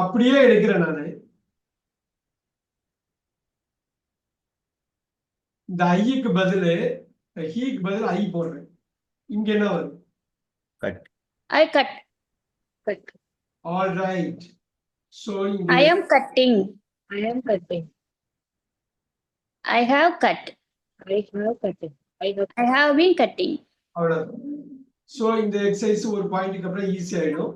அப்படியே எடுக்கிறேன் நானு. இந்த ஐக்கு பதில் ஹீக்கு பதில் ஐ போடுறேன். இங்க என்ன வரும்? Cut. I cut. All right. So I am cutting. I am cutting. I have cut. I have cutting. I have been cutting. அவ்வளவுதான். சோ இந்த எக்ஸசைஸ் ஒரு பாயிண்ட்க்கு அப்புறம் ஈஸி ஆயிடும்.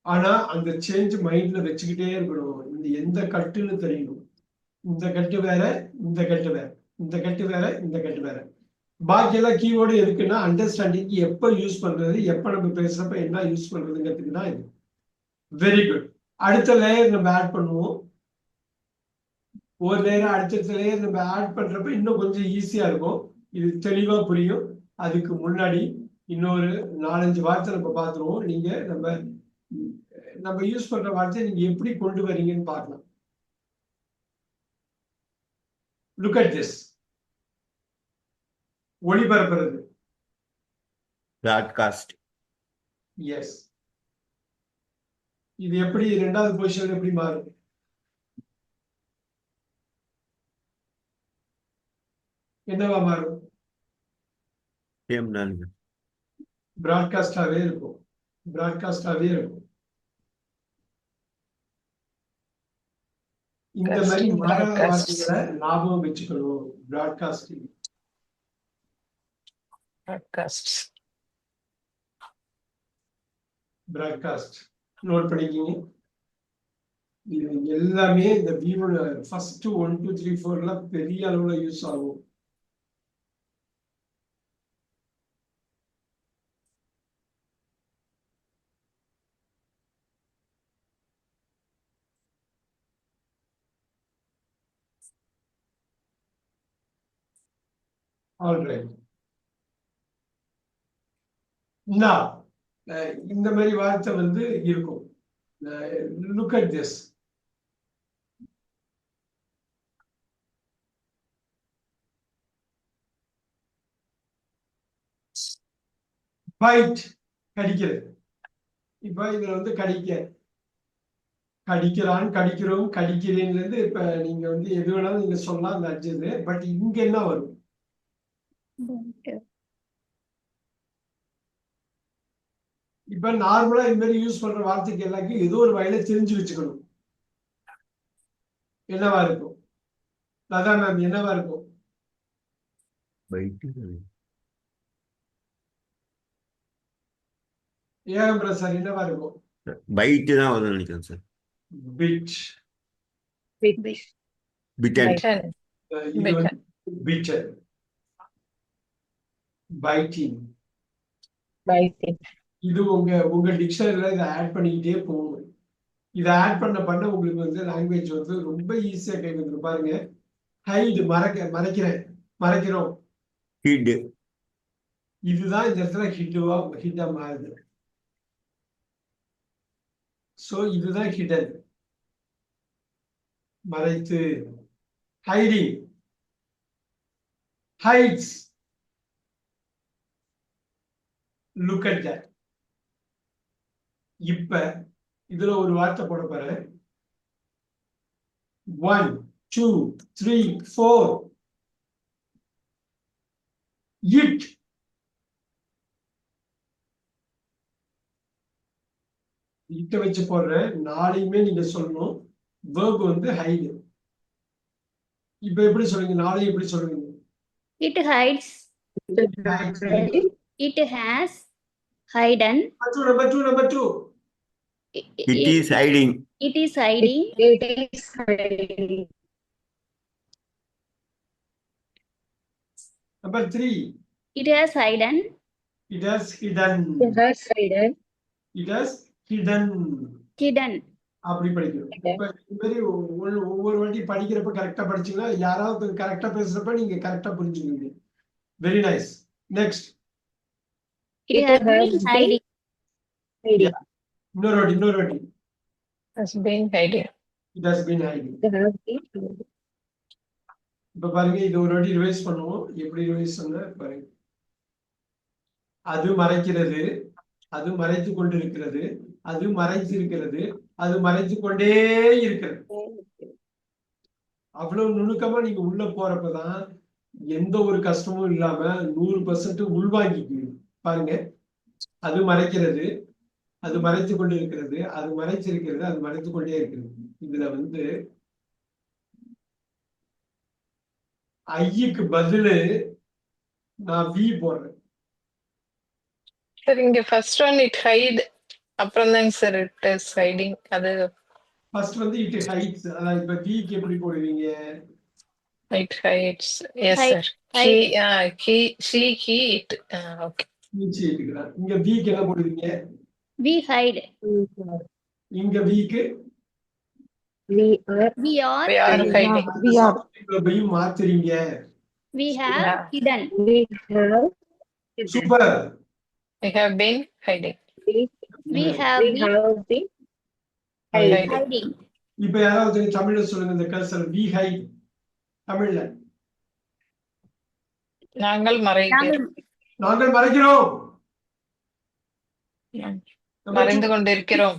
ஆனா அந்த சேஞ்ச் மைண்ட்ல வச்சுக்கிட்டே இருக்கணும். இந்த எந்த கட்டுன்னு தெரியணும். இந்த கட்டு வேற, இந்த கட்டு வேற, இந்த கட்டு வேற, இந்த கட்டு வேற. பாக்கி எல்லாம் கீவேர்டு எதுக்குன்னா அண்டர்ஸ்டாண்டிங், எப்ப யூஸ் பண்றது, எப்ப நம்ம பேசுறப்ப என்ன யூஸ் பண்றதுங்கிறதுக்கு தான் இது. Very good. அடுத்த லேயர் நம்ம ஆட் பண்ணுவோம். ஒரு லேயர் அடுத்த லேயர் நம்ம ஆட் பண்றப்ப இன்னும் கொஞ்சம் ஈஸியா இருக்கும். இது தெளிவா புரியும். அதுக்கு முன்னாடி இன்னொரு 4-5 வார்த்தை நம்ம பார்த்துருவோம். நீங்க நம்ம யூஸ் பண்ற வார்த்தையை நீங்க எப்படி கொண்டு வரீங்கன்னு பார்க்கலாம். Look at this. ஒளிபரப்புறது. Broadcast. எஸ். இது எப்படி இரண்டாவது பொசிஷன் எப்படி மாறும்? என்னவா மாறும்? Same none. பிராட்காஸ்டாவே இருக்கும். பிராட்காஸ்டாவே இருக்கும். இந்த மாதிரி மாறாத வார்த்தைகளை ஞாபகம் வச்சுக்கணும். பிராட்காஸ்டிங். Broadcasts. பிராட்காஸ்ட் நோட் பண்ணிக்கிங்க. இது எல்லாமே இந்த விவோட ஃபர்ஸ்ட் 1 2 3 4 பெரிய அளவுல யூஸ் ஆகும். ஆல்ரைட். இந்த மாதிரி வார்த்தை வந்து இருக்கும். Look at this. பைட், கடிக்கிறது. இப்ப இதுல வந்து கடிக்கிறான், கடிக்கிறோம், கடிக்கிறேன்ல இருந்து இப்ப நீங்க வந்து எது வேணாலும் நீங்க சொல்லலாம் அந்த அடிச்சது. பட் இங்க என்ன வரும்? இப்ப நார்மலா இந்த மாதிரி யூஸ் பண்ற வார்த்தைக்கு எல்லாத்தையும் ஏதோ ஒரு வகையில தெரிஞ்சு வச்சுக்கணும். என்னவா இருக்கும்? லதா மேம் என்னவா இருக்கும்? Bite. ஏகம்பரம் சார் என்னவா இருக்கும்? Bite தான் வரும்னு நினைக்கிறேன் சார். பிட். Bitten. இது வந்து பிட்டன். பைட்டிங். இது உங்க டிக்ஷனரியில இதை ஆட் பண்ணிக்கிட்டே போகும். இதை ஆட் பண்ண உங்களுக்கு வந்து லாங்குவேஜ் வந்து ரொம்ப ஈஸியா கை வந்துடும். பாருங்க. ஹைடு, மறைக்கிறோம். Hid. இதுதான் இந்த இடத்துல ஹிட்டா மாறுது. சோ இதுதான் ஹிடன். மறைத்து. Hiding. Heights. look at that. இப்ப இதுல ஒரு வார்த்தை போட போறேன். 1 2 3 4 it. இட்ட வச்சு போடுறேன். நாளையுமே நீங்க சொல்லணும். verb வந்து hide. இப்ப எப்படி சொல்றீங்க? நாளையும் எப்படி சொல்றீங்க? It hides. It has hidden. Number two. It is hiding. It is hiding. Number 3. It has hidden. It has hidden. It has hidden. Hidden. அப்படி படிக்கணும். இப்ப இந்த மாதிரி ஒவ்வொரு வாட்டி படிக்கிறப்ப கரெக்டா படிச்சீங்கன்னா யாராவது கரெக்டா பேசுறப்ப நீங்க கரெக்டா புரிஞ்சுக்குவீங்க. Very nice. Next. It has been hiding. இன்னொரு வாட்டி. Has been hiding. It has been hiding. இப்ப பாருங்க இது ஒரு வாட்டி ரிவைஸ் பண்ணுவோம். எப்படி ரிவைஸ் பண்ண பாருங்க. அது மறைக்கிறது, அது மறைத்து கொண்டிருக்கிறது, அது மறைச்சிருக்கிறது, அது மறைத்து கொண்டே இருக்கிறது. அவ்வளவு நுணுக்கமா நீங்க உள்ள போறப்பதான் எந்த ஒரு கஷ்டமும் இல்லாம 100% உள்வாங்கிக்குவீங்க. பாருங்க, அது மறைக்கிறது, அது மறைத்து கொண்டிருக்கிறது, அது மறைச்சிருக்கிறது, அது மறைத்து கொண்டே இருக்கிறது. இதுல வந்து ஐக்கு பதிலு நான் வி போடுறேன். சார் இங்க ஃபர்ஸ்ட் ஒன் இட் ஹைட், அப்புறம் தாங்க சார் இட் இஸ் ஹைடிங். அது ஃபர்ஸ்ட் வந்து இட் ஹைட்ஸ். அதான் இப்ப விக்கு எப்படி போடுவீங்க? It hides. Yes Hide. Sir. he she he it. Okay. நீச்சி எடுக்கிறான். இங்க விக்கு என்ன போடுவீங்க? We hide. இங்க விக்கு We we are. are hiding. We are. மாத்துறீங்க. We have Yeah. hidden. Super. We have been hiding. We have been Hiding. hiding. இப்ப யாராவது தமிழ்ல சொல்லுங்க இந்த கர்சர். வி ஹைட் தமிழ்ல. நாங்கள் மறைகிறோம். நாங்கள் மறைக்கிறோம். மறைந்து கொண்டிருக்கிறோம்.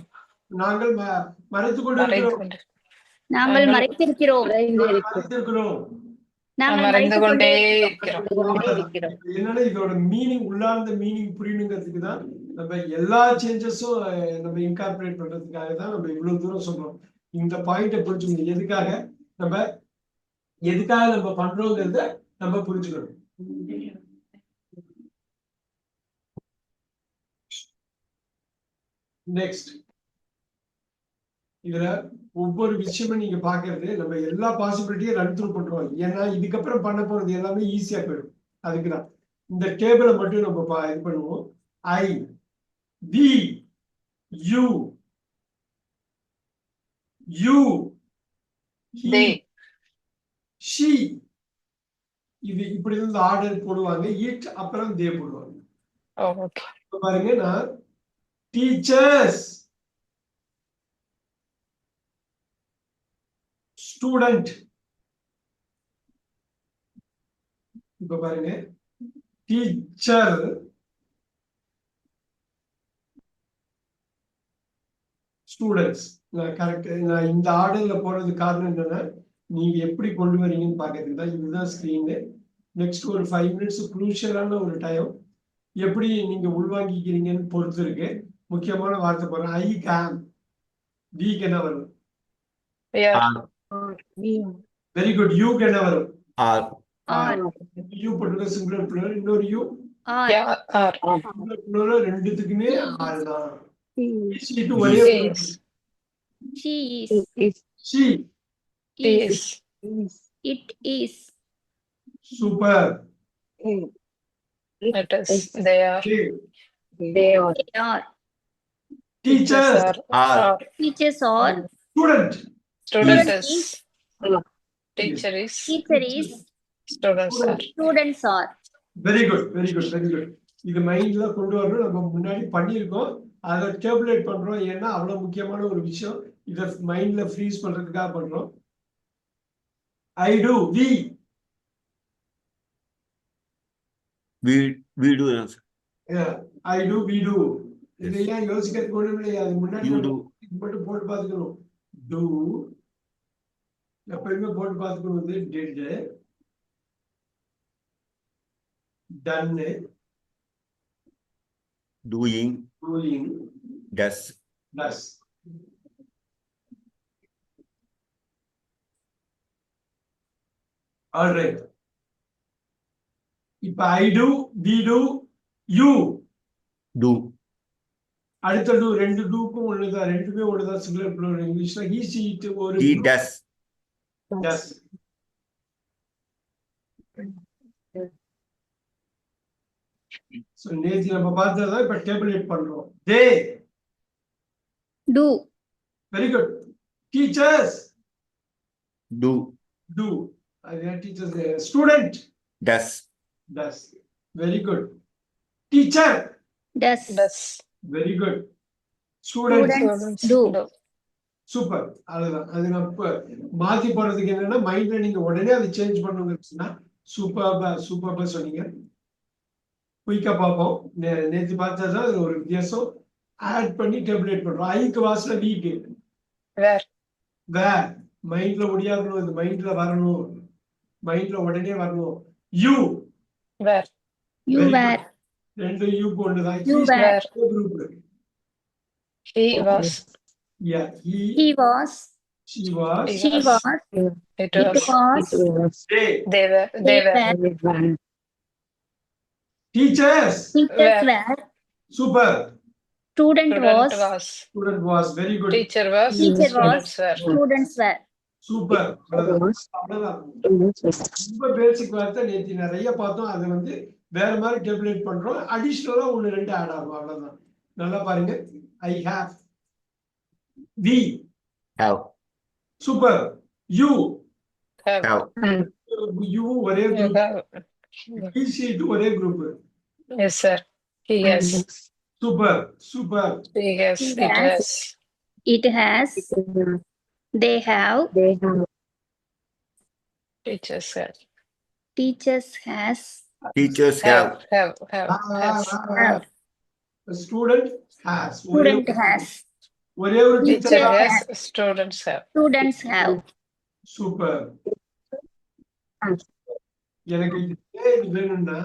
நாங்கள் மறைத்து கொண்டிருக்கிறோம். நாங்கள் மறைத்திருக்கிறோம். மறைத்திருக்கிறோம். நாங்கள் மறைந்து மறைத்துக் கொண்டே கொண்டே இருக்கிறோம். என்னன்னா இதோட மீனிங், உள்ளார்ந்த மீனிங் புரியணுங்கிறதுக்கு தான் நம்ம எல்லா சேஞ்சஸும் நம்ம இன்கார்பரேட் பண்றதுக்காக தான் நம்ம இவ்வளவு தூரம் சொல்றோம். இந்த பாயிண்ட புரிஞ்சுக்கணும். எதுக்காக நம்ம பண்றோங்கிறத நம்ம புரிஞ்சுக்கணும். நெக்ஸ்ட், இதுல ஒவ்வொரு விஷயமும் நீங்க பாக்குறது நம்ம எல்லா பாசிபிலிட்டியும் ரன் த்ரூ பண்றோம். ஏன்னா இதுக்கப்புறம் பண்ண போறது எல்லாமே ஈஸியா போயிடும். அதுக்குதான் இந்த டேபிளை மட்டும் நம்ம இது பண்ணுவோம். ஐ, வி, யூ, They. ஷி, இது இப்படி இருந்து ஆர்டர் போடுவாங்க. இட் அப்புறம் தே போடுவாங்க. ஓகே. பாருங்க, நான் டீச்சர்ஸ், ஸ்டூடெண்ட். இப்ப பாருங்க, டீச்சர், ஸ்டூடெண்ட்ஸ். நான் கரெக்ட். நான் இந்த ஆர்டர்ல போறது காரணம் என்னன்னா நீங்க எப்படி கொண்டு வரீங்கன்னு பாக்கிறதுக்கு தான். இதுதான் ஸ்கிரீனு. நெக்ஸ்ட் ஒரு 5 மினிட்ஸ் குரூஷியலான ஒரு டைம். எப்படி நீங்க உள்வாங்கிக்கிறீங்கன்னு பொறுத்து இருக்கு. முக்கியமான வார்த்தை போறேன். I came. வீக்கு என்ன வரும்? Very good. யூக்கு என்ன வரும்? யூ போட்டு சிங்குலர் ப்ளூரல். இன்னொரு யூ ப்ளூரல். ரெண்டுத்துக்குமே ஆள் தான். ஒரே She is. she is. It is. Super. It is. They are. They are. Teachers are. Teachers are. Student. Student Student is. Teacher is. Teacher is. Students are. Students are. Very good, very good, very good. இது மைண்ட்ல கொண்டு வரணும். நம்ம முன்னாடி பண்ணியிருக்கோம், அதை டேபுலேட் பண்றோம். ஏன்னா அவ்வளவு முக்கியமான ஒரு விஷயம். இதை மைண்ட்ல ஃப்ரீஸ் பண்றதுக்காக பண்றோம். I do, we We do. Yeah. I do we do இது ஏன் யோசிக்கிறதுக்கு ஒண்ணும் இல்லையா அது முன்னாடி You நம்ம do. இது மட்டும் போட்டு பார்த்துக்கணும் டு எப்பயுமே போட்டு பார்த்துக்கணும் வந்து did ton Doing. Doing Does. Does alright இப்ப ஐ do we to you Do. அடுத்த டூ ரெண்டு டூக்கும் ஒண்ணுதான் ரெண்டுமே ஒண்ணுதான் சிங்குலர் ப்ளூரல் இங்கிலீஷ்ல ஹி ஷி இட் ஒரு He does. டஸ் சோ நேத்து நம்ம பார்த்ததை இப்ப டேபிளேட் பண்றோம் தே do, very good teachers Do. To அது teachers student Does. Does very good teacher does, Does. Very good student Students do. Super அதுதான் அது நம்ம மாத்தி போடுறதுக்கு என்னன்னா மைண்ட்ல நீங்க உடனே அதை சேஞ்ச் பண்ணுங்கன்னா சூப்பர்பா சொன்னீங்க குயிக்கா பார்ப்போம் நேற்று பார்த்தா அது ஒரு வித்தியாசம் ஆட் பண்ணி டேபிளேட் பண்றோம் ஐக்கு வாசல வீக்கு Where. வேர் மைண்ட்ல ஒடியாகணும் இது மைண்ட்ல வரணும் மைண்ட்ல உடனே வரணும் you Where. you Very were, ரெண்டு யூக்கு ஒண்ணுதான் you were, Where. Group He was. Yeah he was, she was He she was. was, It it was. was, they They were. They they were. were, teachers teachers Were. were, super student Student was, was. student was very good Teacher was. teacher was, Students were. students were. super அவ்வளவுதான் ரொம்ப பேசிக் வார்த்தை நேற்று நிறைய பார்த்தோம் அதை வந்து வேற மாதிரி டேபிளேட் பண்றோம் அடிஷனலா ஒன்னு ரெண்டு ஆட் ஆகும் அவ்வளவுதான் நல்லா பாருங்க I have we Have. Super you Have. Have. You ஒரே You குரூப் have. ஷீட் ஒரே group Yes, sir. He has. Super super He has. He It has. has. It has, they have, Teachers have. teachers has, Teachers have. Have. Has. have, student has student has, ஒரே ஒரு Teacher teacher has. Students have. students have. Super எனக்கு இது வேணும்னா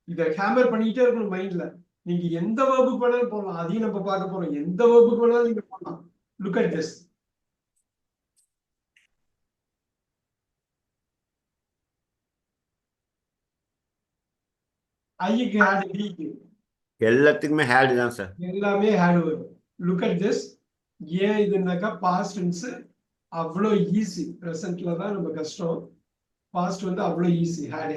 இத hammer பண்ணிட்டே இருக்கணும் மைண்ட்ல நீங்க எந்த வகுப்புக்கு வேணாலும் போகலாம் அதையும் நம்ம பார்க்க போறோம் எந்த வகுப்புக்கு வேணாலும் நீங்க போகலாம் லுக் அட் திஸ் ஐக்கு ஹேட் பிக்கு எல்லாத்துக்குமே had தான் சார். எல்லாமே ஹேட் வரும் லுக் அட் திஸ் ஏன் இதுனாக்கா பாஸ்ட் டென்ஸ் அவ்வளோ ஈஸி ப்ரெசென்ட்ல தான் நம்ம கஷ்டம் பாஸ்ட் வந்து அவ்வளோ ஈஸி ஹேட்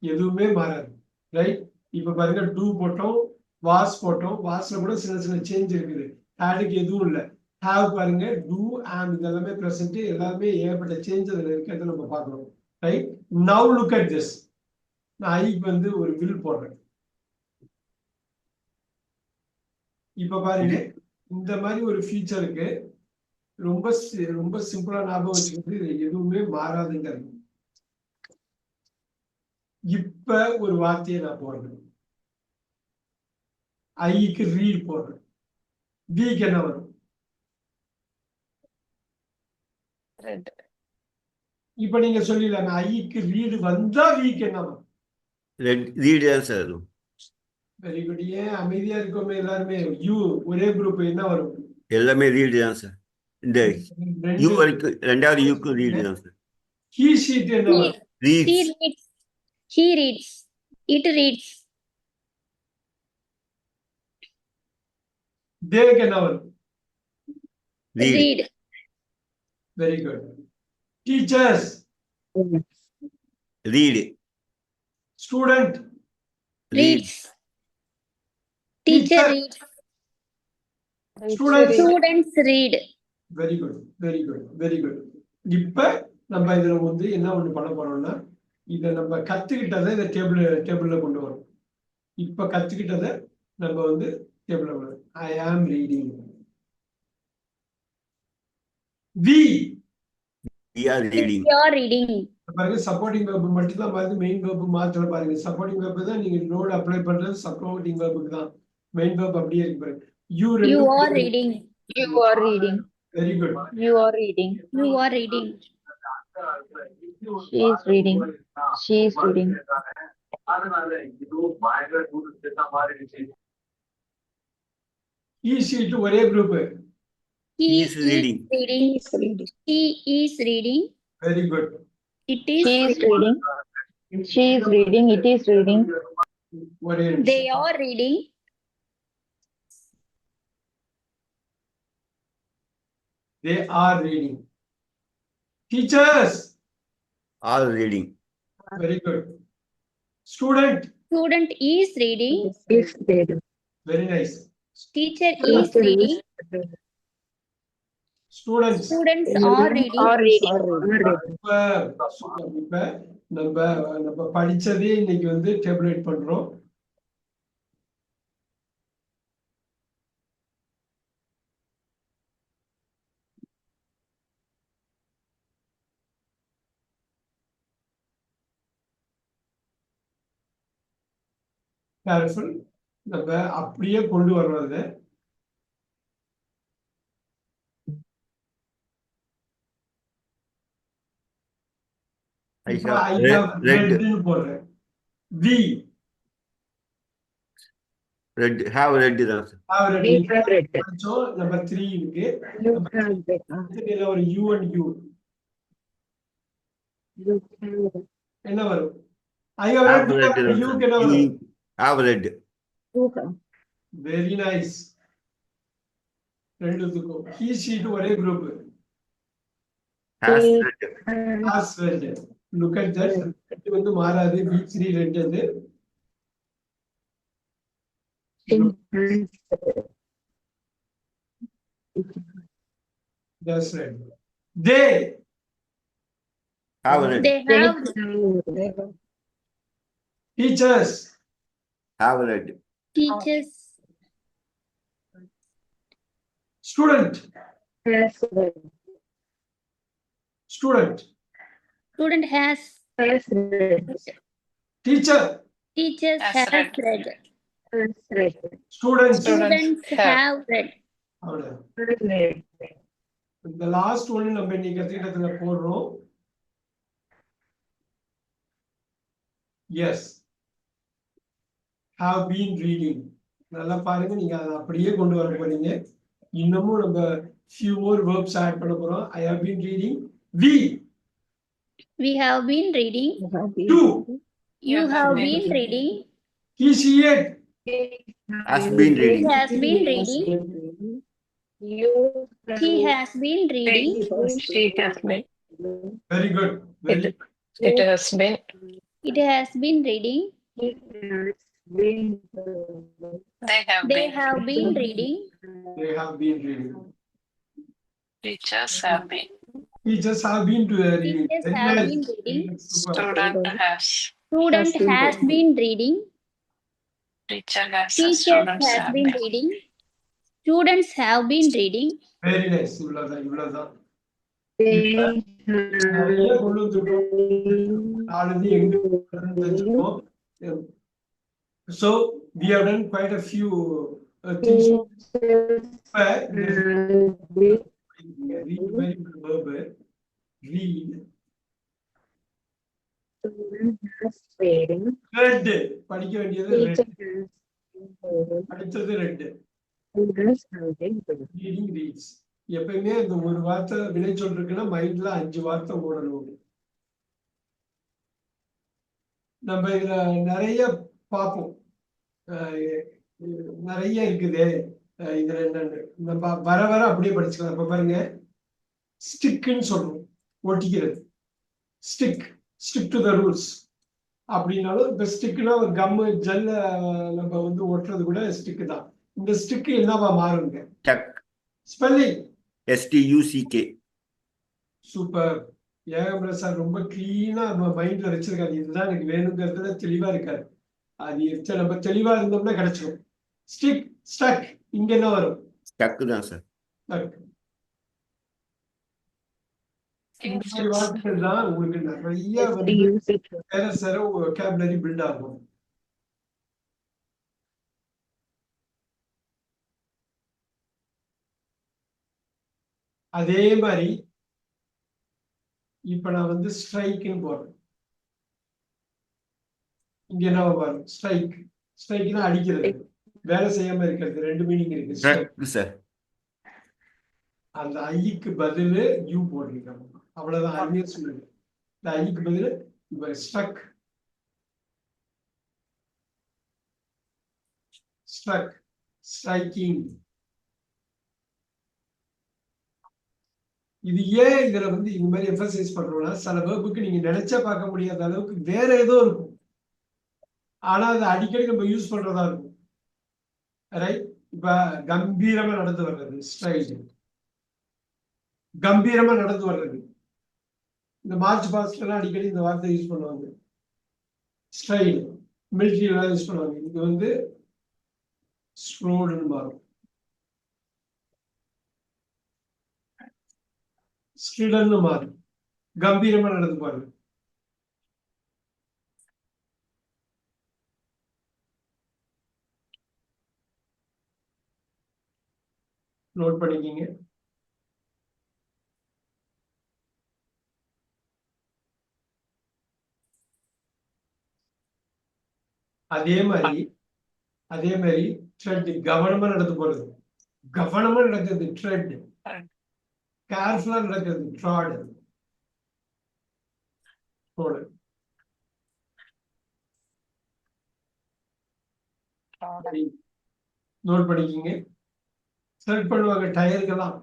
எதுவுமே மாறாது ரைட் இப்ப பாருங்க டூ போட்டோம் வாஸ் போட்டோம் வாஸ்ல கூட சின்ன சின்ன சேஞ்ச் இருக்குது ஹேடுக்கு எதுவும் இல்லை ஹேவ் பாருங்க டூ ஆம் இதெல்லாமே ப்ரெசென்ட் எல்லாமே ஏகப்பட்ட சேஞ்ச் அதுல இருக்கிறத நம்ம பார்க்கணும் right now look at this நான் ஐக்கு வந்து ஒரு வில் போடுறேன் இப்ப பாருங்க இந்த மாதிரி ஒரு ஃபீச்சருக்கு ரொம்ப சிம்பிளா ஞாபகம் வச்சுக்கிறது இது எதுவுமே மாறாதுங்கிறது இப்ப ஒரு வார்த்தையை நான் போடுறேன் ஐக்கு ரீட் போடுறேன் வீக்கு என்ன வரும் Read. இப்ப நீங்க சொல்லிடலாம் ஐக்கு ரீடு வந்தா வீக்கு என்ன வரும் Read தான் சார் வரும். வெரி குட் ஏன் அமைதியா இருக்கோமே எல்லாருமே யூ ஒரே குரூப் என்ன வரும் எல்லாமே read தான் சார். இந்த யூ வரைக்கும் ரெண்டாவது யூக்கு read தான் சார். ஹீ ஷீட் என்ன வரும் He Reads. reads, he reads, it reads, தேக்கு என்ன வரும் Read. read, very good teachers Read. Student reads, teacher reads, Students. students read. Very good very good very good இப்ப நம்ம இதுல வந்து என்ன ஒண்ணு பண்ண போறோம்னா இதை நம்ம கத்துக்கிட்டதை இந்த டேபிள்ல கொண்டு வரோம் இப்ப கத்துக்கிட்டதை நம்ம வந்து டேபிள்ல வரும் ஐ ஆம் reading We are reading. We are reading. பாருங்க சப்போர்ட்டிங் வெர்ப் மட்டும் தான் பாருங்க மெயின் வெர்ப் மாத்தல பாருங்க சப்போர்ட்டிங் வெர்ப் தான் நீங்க லோட் அப்ளை பண்றது சப்போர்ட்டிங் வெர்புக்கு தான் மெயின் வெர்ப் அப்படியே இருக்கு பாருங்க you You are reading. You are reading. Very good You are reading. You are reading. She is reading. She is reading. He she it ஒரே group He He is is reading. reading. He is reading. Very good It is. She is reading. She is reading. It is reading. ஒரே They are reading. they are reading teachers All reading. very good student Student is reading. Is reading. very nice Teacher is reading. students Students are reading. Are reading. இப்ப நம்ம படிச்சதே இன்னைக்கு வந்து டேபிளேட் பண்றோம் careful நம்ம அப்படியே கொண்டு வர்றோம் அதை I இப்ப have I read. have readன்னு போடுறேன் we Read. Have read தான் sir. have read We have read. படிச்சோம் நம்பர் 3 இருக்கு You have read. இதுல ஒரு you and you You have read. என்ன வரும் I have Have read read தான் you சார். என்ன வரும் You have read. You have. Very nice ரெண்டுத்துக்கும் he sheet ஒரே group Has He- read. has read look at that இது வந்து மாறாது v3 ரெண்டு அது She has. that's right they Have read. They have. teachers Have read. Teachers. student Has read. student Student has. Has read. teacher Teachers Has have read. read. Has read. students Students have. have read. அவ்வளவுதான். Has read. இந்த last ஒன்னு நம்ம இன்னைக்கு கத்துக்கிட்டதுல போடுறோம் S have been reading நல்லா பாருங்க நீங்க அதை அப்படியே கொண்டு வர போறீங்க இன்னமும் நம்ம few more verbs add பண்ண போறோம் I have been reading we We have been reading. do You You have have been been reading. he she it Has been He reading. has been reading. You He has been reading. She has been. very good very It, it has been. It has been reading. They have They been. have been reading. they have been reading Teachers have been. teachers have been to reading Teachers Very have nice. been reading. Super. Student has. Student has been reading. Teacher has. Teachers Students has have been been. reading. Students have been reading. very nice இவ்வளவுதான் நிறைய கொண்டு வந்துட்டோம் நாலு எங்க வச்சிருக்கோம் so we have done quite a few things read very good verb read read படிக்க வேண்டியது read அடுத்தது read reading reads எப்பயுமே இந்த ஒரு வார்த்தை வினைச்சொல் இருக்குன்னா மைண்ட்ல 5 வார்த்தை ஓடணும் நம்ம இதுல நிறைய பார்ப்போம் நிறைய இருக்குது இதுல என்னன்னு நம்ம வர வர அப்படியே படிச்சுக்கலாம் இப்ப பாருங்க ஸ்டிக்னு சொல்றோம் ஒட்டிக்கிறது ஸ்டிக் டு த ரூல்ஸ் அப்படின்னாலும் இப்ப ஸ்டிக்னா ஒரு கம்மு ஜல்ல நம்ம வந்து ஒட்டுறது கூட ஸ்டிக் தான் இந்த ஸ்டிக் என்னவா மாறுங்க Tuck. Spelling STUCK. Super Ekambara sir ரொம்ப கிளீனா மைண்ட்ல வச்சிருக்காரு இதுதான் எனக்கு வேணுங்கிறதுல தெளிவா இருக்காரு அது நம்ம தெளிவா இருந்தோம்னா கிடைச்சிடும் ஸ்டக் இங்க என்ன வரும் Tuck தான் சார். Stuck. இந்த மாதிரி வார்த்தைகள் தான் உங்களுக்கு நிறைய Yes, வந்து we use it. வேற சேர vocabulary பில்ட் ஆகும். அதே மாதிரி இப்ப நான் வந்து ஸ்ட்ரைக்னு போடுறேன். இங்க என்ன பாருங்க, ஸ்ட்ரைக். ஸ்ட்ரைக்னா அடிக்கிறது, வேலை செய்யாம இருக்கிறது. ரெண்டு மீனிங் இருக்கு. Correct sir. அந்த ஐக்கு பதில் யூ போடுறீங்க, அவ்வளவுதான். அருமையா சொல்லுங்க. இந்த ஐக்கு பதில் இப்ப ஸ்ட்ரக், ஸ்ட்ரக், ஸ்ட்ரைக்கிங். இது ஏன் இதுல வந்து இந்த மாதிரி எம்பசைஸ் பண்றோம்னா, சில வேர்புக்கு நீங்க நினைச்சா பார்க்க முடியாத அளவுக்கு வேற ஏதோ இருக்கும், ஆனா அது அடிக்கடி நம்ம யூஸ் பண்றதா இருக்கும். ரைட்? இப்ப கம்பீரமா நடந்து வர்றது ஸ்ட்ரைட், கம்பீரமா நடந்து வர்றது. இந்த மார்ச் பாஸ்ட்ல அடிக்கடி இந்த வார்த்தை யூஸ் பண்ணுவாங்க. ஸ்ட்ரைட் மிலிட்டரியில யூஸ் பண்ணுவாங்க. இது வந்து ஸ்ட்ரோடுன்னு மாறும். ஸ்ட்ரிடன்னு மாறும். கம்பீரமா நடந்து பாருங்க. நோட் பண்ணிக்கிங்க. அதே மாதிரி ட்ரெட், கவனமா நடந்து போறது. கவனமா நடக்கிறது ட்ரெட், கேர்ஃபுல்லா நடக்கிறது ட்ராட். நோட் பண்ணிக்கிங்க. த்ரெட் பண்ணுவாங்க டயருக்கெல்லாம்.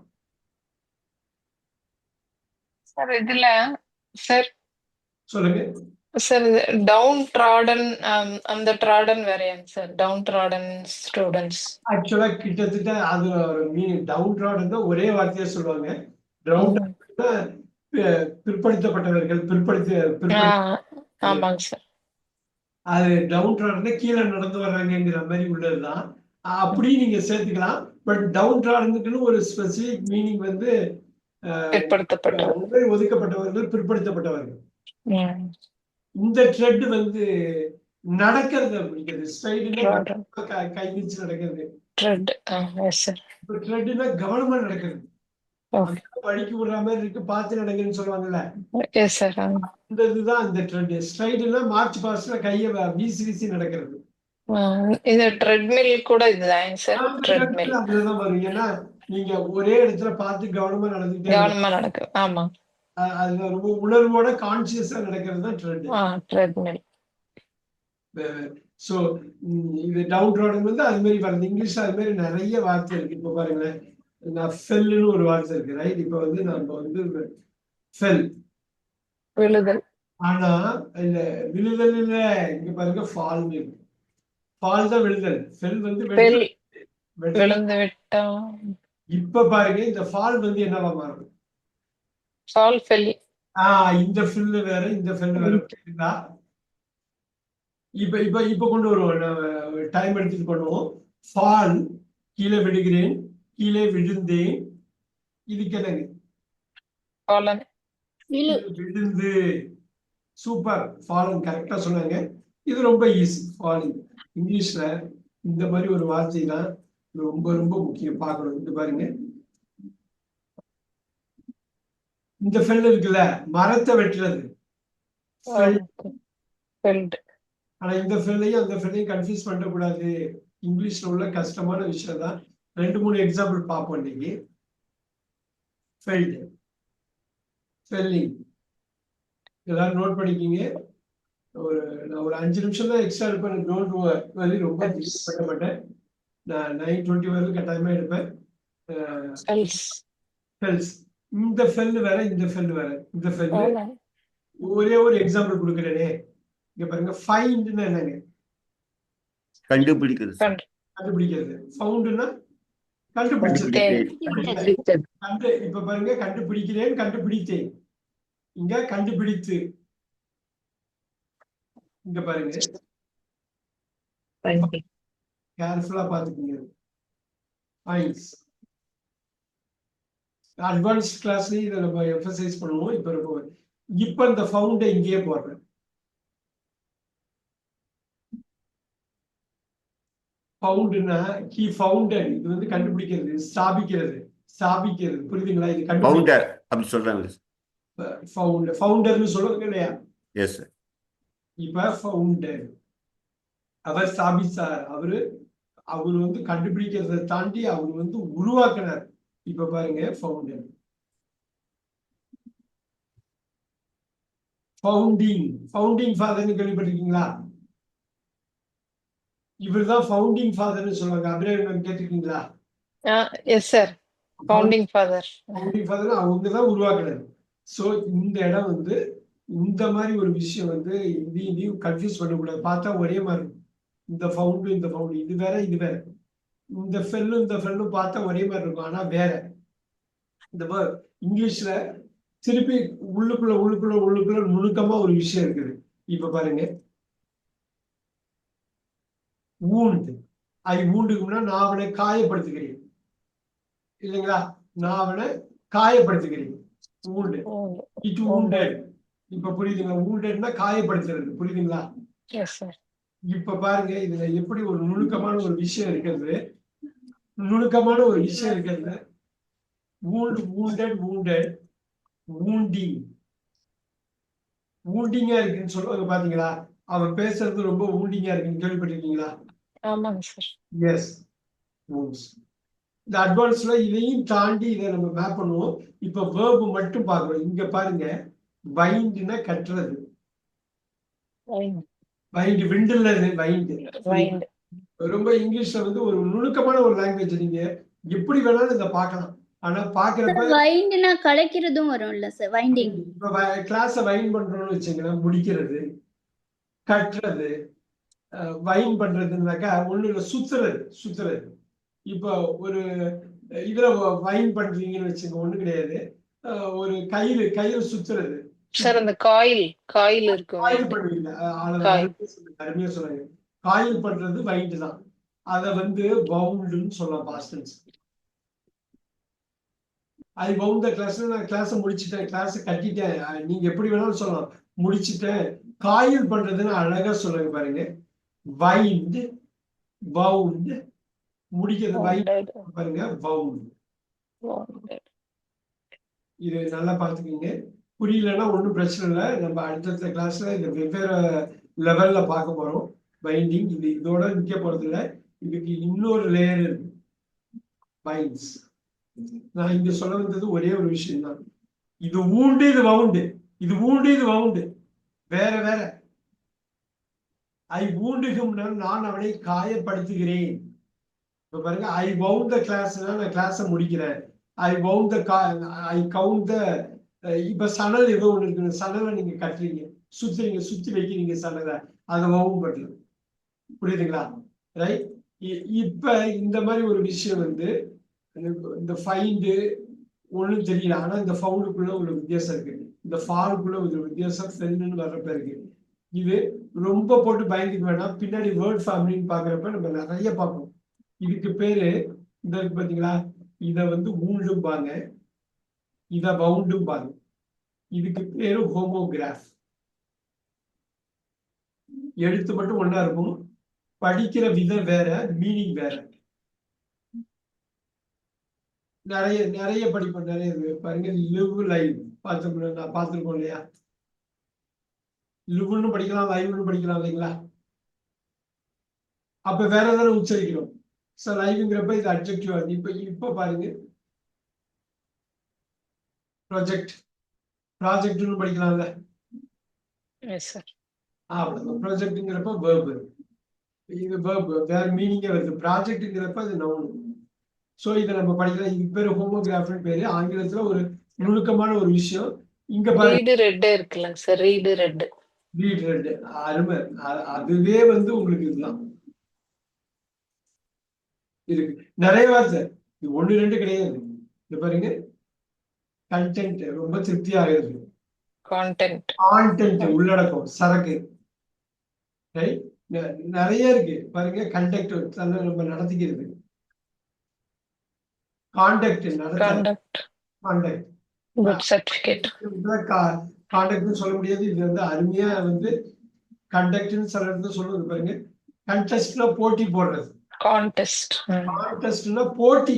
சார் இதுல சார் சொல்லுங்க. சார் டவுன் ட்ராடன் அந்த ட்ராடன் வேறையாங்க சார்? டவுன் ட்ராடன் ஸ்டூடெண்ட்ஸ் ஆக்சுவலா கிட்டத்தட்ட அது ஒரு மீனிங். டவுன் ட்ராடன் தான் ஒரே வார்த்தையா சொல்லுவாங்க. டவுன் பிற்படுத்தப்பட்டவர்கள், ஆமாங்க சார். அது டவுன் ட்ராடன் கீழே நடந்து வர்றாங்கிற மாதிரி உள்ளதுதான். அப்படி நீங்க சேர்த்துக்கலாம். பட் டவுன் ட்ராடனுக்குன்னு ஒரு ஸ்பெசிபிக் மீனிங் வந்து பிற்படுத்தப்பட்டவர்கள், ஒதுக்கப்பட்டவர்கள், பிற்படுத்தப்பட்டவர்கள். இந்த ட்ரெட் வந்து நடக்கிறது அப்படிங்கிறது. ஸ்ட்ரைட்னா கை விரிச்சு நடக்கிறது. ட்ரெட்னா கவனமா நடக்கிறது. படிக்க விடுற மாதிரி இருக்கு, பார்த்து நடக்குன்னு சொல்லுவாங்கல்ல, இந்த இதுதான் இந்த ட்ரெட். ஸ்ட்ரைட்னா மார்ச் பாஸ்ட்ல கையை வீசி வீசி நடக்கிறது. இது ட்ரெட்மில் கூட இதுதான் சார். ட்ரெட்மில் அதுதான் வரும். ஏன்னா நீங்க ஒரே இடத்துல பார்த்து கவனமா கவனமா நடக்கு. ஆமா, அது ரொம்ப உணர்வோட கான்சியஸா நடக்கிறது தான் ட்ரெட்மில். சோ இது டவுன் ட்ராடன் வந்து அது மாதிரி வருது. இங்கிலீஷ்ல அது மாதிரி நிறைய வார்த்தை இருக்கு. இப்ப பாருங்களேன், நான் ஃபெல்லுன்னு ஒரு வார்த்தை இருக்கு. ரைட்? இப்ப வந்து நம்ம வந்து ஃபெல், விழுதல். ஆனா இல்ல விழுதல் இல்ல, இங்க பாருங்க ஃபால் இருக்கு. ஃபால் தான் விழுதல். ஃபெல் வந்து விழுந்து விட்டா. இப்ப பாருங்க, இந்த ஃபால் வந்து என்னவா மாறும்? ஃபால் ஃபெல்லி. இந்த ஃபில் வேற, இந்த ஃபில் வேற. புரியுதா? இப்ப இப்ப இப்ப கொண்டு வருவோம், டைம் எடுத்துட்டு பண்ணுவோம். ஃபால், கீழே விடுகிறேன், கீழே விழுந்தேன். இதுக்கு என்னங்க? ஃபாலன், விழுந்து. சூப்பர், ஃபாலன் கரெக்டா சொன்னாங்க. இது ரொம்ப ஈஸி. ஃபாலிங் இங்கிலீஷ்ல இந்த மாதிரி ஒரு வார்த்தை தான் ரொம்ப ரொம்ப முக்கியம், பார்க்கணும். இது பாருங்க, இந்த ஃபெல் இருக்குல்ல, மரத்தை வெட்டுறது. ஆனா இந்த ஃபெல்லையும் அந்த ஃபெல்லையும் கன்ஃபியூஸ் பண்ணக்கூடாது. இங்கிலீஷ்ல உள்ள கஷ்டமான விஷயம் தான். 2-3 எக்ஸாம்பிள் பார்ப்போம் இன்னைக்கு. ஃபெல்ட், ஃபெல்லிங், எல்லாரும் நோட் பண்ணிக்கிங்க. நான் ஒரு 5 நிமிஷம் தான் எக்ஸ்ட்ரா எடுப்பேன். டோன்ட் வரி, ரொம்ப பண்ண மாட்டேன். நான் 9:20 வரைக்கும் கட்டாயமா எடுப்பேன். ஃபெல்ஸ், இந்த ஃபெல் வேற, இந்த ஃபெல் வேற. இந்த ஃபெல் ஒரே ஒரு எக்ஸாம்பிள் கொடுக்குறேனே. இங்க பாருங்க, ஃபைண்ட்னா என்னங்க? கண்டுபிடிக்கிறது. கண்டுபிடிக்கிறது. ஃபவுண்ட்னா கண்டுபிடிச்சது. இப்ப பாருங்க, கண்டுபிடிக்கிறேன், கண்டுபிடித்தேன். இங்க கண்டுபிடித்து. இங்க பாருங்க, கேர்ஃபுல்லா பாத்துக்கீங்க. ஃபைண்ட்ஸ், அட்வான்ஸ் கிளாஸ்லயும் இதை நம்ம எம்பசைஸ் பண்ணுவோம். இப்ப இந்த ஃபவுண்டை இங்கேயே போடுறேன். ஃபவுண்டுனா he founded, இது வந்து கண்டுபிடிக்கிறது, ஸ்தாபிக்கிறது புரியுதுங்களா? இது பவுண்டர் அப்படி சொல்றாங்க. ஃபவுண்டர்னு சொல்லுவாங்க இல்லையா? Yes sir. இப்ப ஃபவுண்டர் அவர் ஸ்தாபிச்சார். அவர் வந்து கண்டுபிடிக்கிறதை தாண்டி அவர் வந்து உருவாக்கினார். இப்ப பாருங்க ஃபவுண்டர், ஃபவுண்டிங் ஃபாதர்னு கேள்விப்பட்டிருக்கீங்களா? இவர்தான் ஃபவுண்டிங் ஃபாதர்னு சொல்லுவாங்க. அப்ரஹாம் கேட்டிருக்கீங்களா? Yes sir. ஃபவுண்டிங் ஃபாதர் அவங்க தான் உருவாக்குனாரு. சோ இந்த இடம் வந்து இந்த மாதிரி ஒரு விஷயம் வந்து இதையும் கன்ஃபியூஸ் பண்ணக்கூடாது. பார்த்தா ஒரே மாதிரி இருக்கும். இந்த ஃபவுண்டு இது வேற இது வேற. இந்த ஃபெல்லும் பார்த்தா ஒரே மாதிரி இருக்கும், ஆனா வேற. இந்த இங்கிலீஷ்ல திருப்பி உள்ளுக்குள்ள நுணுக்கமா ஒரு விஷயம் இருக்குது. இப்ப பாருங்க, ஊண்டு ஊண்டுக்கு முன்னா நான் அவனை காயப்படுத்துகிறேன் இல்லைங்களா? நான் அவனை காயப்படுத்துகிறேன். ஊண்டு இட் ஊண்டட். இப்ப புரியுதுங்களா? ஊண்டட்னா காயப்படுத்துறது, புரியுதுங்களா? இப்ப பாருங்க, இதுல எப்படி ஒரு நுணுக்கமான ஒரு விஷயம் இருக்கிறது. ஊண்டிங்கா இருக்குன்னு சொல்லுவாங்க பாத்தீங்களா? அவன் பேசுறது ரொம்ப ஊண்டிங்கா இருக்குன்னு கேள்விப்பட்டிருக்கீங்களா? ஆமாங்க சார். எஸ். இந்த அட்வான்ஸ்ல இதையும் தாண்டி இதை நம்ம மேப் பண்ணுவோம். இப்ப வேர்பு மட்டும் பார்க்கிறோம். இங்க பாருங்க, வைண்ட்னா கட்டுறது, வைண்ட் விண்டில் வைண்ட். ரொம்ப இங்கிலீஷ்ல வந்து ஒரு நுணுக்கமான ஒரு லாங்குவேஜ். நீங்க எப்படி வேணாலும் இதை பார்க்கலாம். ஆனா பாக்குறப்ப வைண்ட்னா கலைக்கிறதும் வரும்ல சார், வைண்டிங். இப்ப கிளாஸ வைண்ட் பண்றோம்னு வச்சுங்களேன், முடிக்கிறது, கட்டுறது, வைன் பண்றதுன்னாக்கா ஒண்ணு இல்ல, சுத்துறது. இப்போ ஒரு இதுல வைன் பண்றீங்கன்னு வச்சுங்க, ஒண்ணு கிடையாது. ஒரு கயிறு சுத்துறது சார். அந்த காயில் இருக்கு, காயில் பண்ணுவீங்க. அருமையா சொல்லுங்க. காயில் பண்றது வைண்ட் தான். அத வந்து வவுண்டுன்னு சொல்லலாம், பாஸ்ட் டென்ஸ். ஐ வவுண்ட் த கிளாஸ். நான் கிளாஸை முடிச்சிட்டேன், கிளாஸை கட்டிட்டேன். நீங்க எப்படி வேணாலும் சொல்லலாம், முடிச்சிட்டேன். காயில் பண்றதுன்னு அழகா சொல்லுங்க பாருங்க. வைண்ட், வவுண்ட், முடிக்கிறது வைண்ட் பாருங்க, வவுண்ட். இது நல்லா பார்த்துக்கீங்க. புரியலன்னா ஒன்றும் பிரச்சனை இல்லை. நம்ம அடுத்தடுத்த கிளாஸ்ல இந்த வெவ்வேறு லெவல்ல பார்க்க போறோம். பைண்டிங் இதோட நிக்க போறது இல்லை. இதுக்கு இன்னொரு லேயர் இருக்கு, பைண்ட்ஸ். நான் இங்க சொல்ல வந்தது ஒரே ஒரு விஷயம் தான். இது ஊண்டு, இது வவுண்டு. இது வவுண்டு வேற. ஐ ஊண்டுகும்னா நான் அவனை காயப்படுத்துகிறேன். இப்ப பாருங்க, ஐ வவுண்ட் த கிளாஸ்னா நான் கிளாஸை முடிக்கிறேன். I wound the I count the. இப்ப சணல் ஏதோ ஒண்ணு இருக்கு, சணலை நீங்க கட்டுறீங்க, சுத்தி வைக்கிறீங்க சணலை, அதை வவுண்ட் பண்ணலாம். புரியுதுங்களா? ரைட். இப்ப இந்த மாதிரி ஒரு விஷயம் வந்து இந்த ஃபைண்டு ஒண்ணும் தெரியல, ஆனா இந்த ஃபவுண்டுக்குள்ள ஒரு வித்தியாசம் இருக்கு, இந்த ஃபாலுக்குள்ள ஒரு வித்தியாசம் ஃபெல்லுன்னு வர்றப்ப இருக்கு. இது ரொம்ப போட்டு பயந்துக்க வேண்டாம். பின்னாடி வேர்ட் ஃபேமிலின்னு பாக்குறப்ப நம்ம நிறைய பார்ப்போம். இதுக்கு பேரு இந்த இருக்கு பாத்தீங்களா, இத வந்து ஊண்டும்பாங்க, இத வவுண்டும்பாங்க. இதுக்கு பேரு ஹோமோகிராஃப். எழுத்து மட்டும் ஒண்ணா இருக்கும், படிக்கிற விதம் வேற, மீனிங் வேற. நிறைய படிப்போம், நிறைய பாருங்க. லிவ் லைவ் நான் பார்த்துருக்கோம் இல்லையா? லிவ்னு படிக்கலாம், லைவ்னு படிக்கலாம் இல்லைங்களா? அப்ப வேற ஏதாவது உச்சரிக்கிறோம். சார் லைவ்ங்கிறப்ப இது அட்ஜெக்டிவ் ஆகுது. இப்ப பாருங்க, ப்ராஜெக்ட்னு படிக்கலாம்ல. அவ்வளவுதான். ப்ராஜெக்ட்ங்கிறப்ப வேர்பு, இது வேர்பு வேற மீனிங்கே வருது. ப்ராஜெக்ட்ங்கிறப்ப அது நவுன். சோ இதை நம்ம படிக்கலாம். இது பேரு ஹோமோகிராஃப்னு பேரு. ஆங்கிலத்துல ஒரு நுணுக்கமான ஒரு விஷயம். இங்க பாருங்க, இருக்குல்ல சார், ரீட் ரெட். அருமை. அதுவே வந்து உங்களுக்கு இதுதான் இருக்கு. நிறைய வார்த்தை, இது 1 2 கிடையாது. இது பாருங்க, கண்டென்ட் ரொம்ப திருப்தியாக இருக்கு. கான்டென்ட் உள்ளடக்கம், சரக்கு. நிறைய இருக்கு பாருங்க. கண்டக்ட் நம்ம நடத்திக்கிறது, கான்டக்ட் கான்டாக்ட் Good certificate. கான்டாக்ட்னு சொல்ல முடியாது. இது வந்து அருமையா வந்து கண்டக்ட்னு சொல்றது சொல்லுவது பாருங்க. கண்டெஸ்ட்னா போட்டி போடுறது. Contest. கான்டெஸ்ட்னா போட்டி.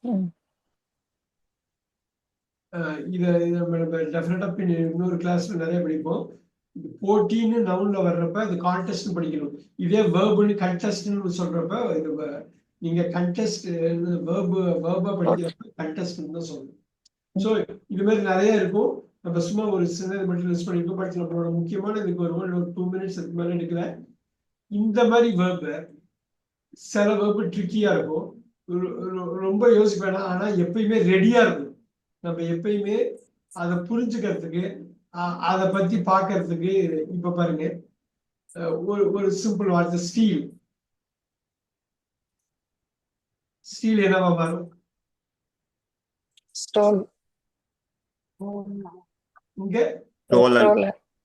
Mm. இதை நம்ம டெஃபினட்டா இன்னொரு கிளாஸ்ல நிறைய படிப்போம். போட்டின்னு நவுன்ல வர்றப்ப அது கான்டெஸ்ட் படிக்கணும். இதே வேர்புன்னு கண்டெஸ்ட்னு சொல்றப்ப இது நீங்க கண்டெஸ்ட் வேர்பா படிக்கிறப்ப கண்டெஸ்ட்னு தான் சொல்லணும். ஸோ இது மாதிரி நிறைய இருக்கும். நம்ம சும்மா ஒரு சின்னது மட்டும் லிஸ்ட் பண்ணிருக்கோம். பட் நம்மளோட முக்கியமான இதுக்கு ஒரு 2 minutes அதுக்கு மேலே எடுக்கல. இந்த மாதிரி வேர்பு சில வேர்பு ட்ரிக்கியா இருக்கும். ரொம்ப யோசிக்க வேணாம். ஆனா எப்பயுமே ரெடியா இருக்கும். நம்ம எப்பயுமே அதை புரிஞ்சுக்கிறதுக்கு அதை பத்தி பாக்குறதுக்கு. இப்ப பாருங்க, ஒரு சிம்பிள் வார்த்தை ஸ்டீல். ஸ்டீல் என்னவா மாறும்? Stole. இங்க stolen,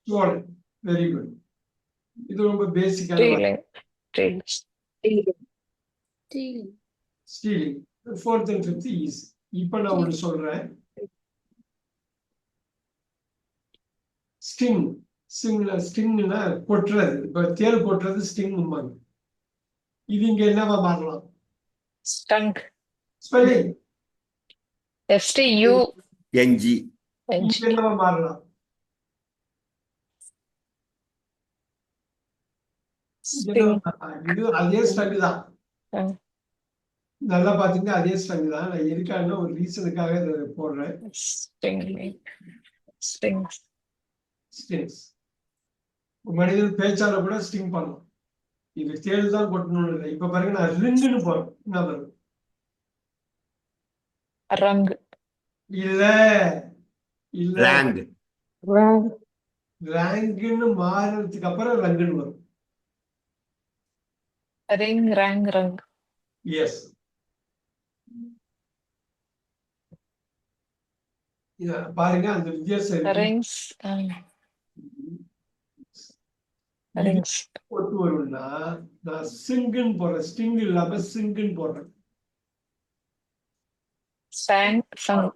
ஸ்டோலன். Very good. இது ரொம்ப பேசிக்கான Stealing. Stealing. Stealing. 4th and 5th easy. இப்ப நான் ஒன்று சொல்றேன். ஸ்டிங். ஸ்டிங்னா கொட்டுறது. இப்ப தேல் கொட்டுறது ஸ்டிங். இது இங்க என்னவா மாறலாம்? Stung. ஸ்பெல்லிங். STUNG. இங்க என்னவா மாறலாம்? Sting. இது அதே ஸ்டங் தான். நல்லா பாத்தீங்கன்னா அதே ஸ்டங் தான். நான் எதுக்காக ஒரு ரீசனுக்காக இதை போடுறேன். Stinging. Stings. ஸ்டிங்ஸ். மனிதன் பேச்சால கூட ஸ்டிங் பண்ணலாம். இது தேள் தான் கொட்டணும்னு இல்லை. இப்ப பாருங்க, நான் ரிங்குன்னு போறேன். என்ன வரும்? Rung. இல்ல இல்ல, rang, rank, ரேங்குன்னு மாறுறதுக்கு அப்புறம் ரங்குன்னு வரும். Ring. Rang. Rung. எஸ். பாருங்க அந்த வித்தியாசம் இருக்கு. Rings. Rings. ஒட்டு வரும்னா நான் சிங்குன்னு போடுறேன். ஸ்டிங் இல்லாம சிங்குன்னு போடுறேன். Sang. Sung.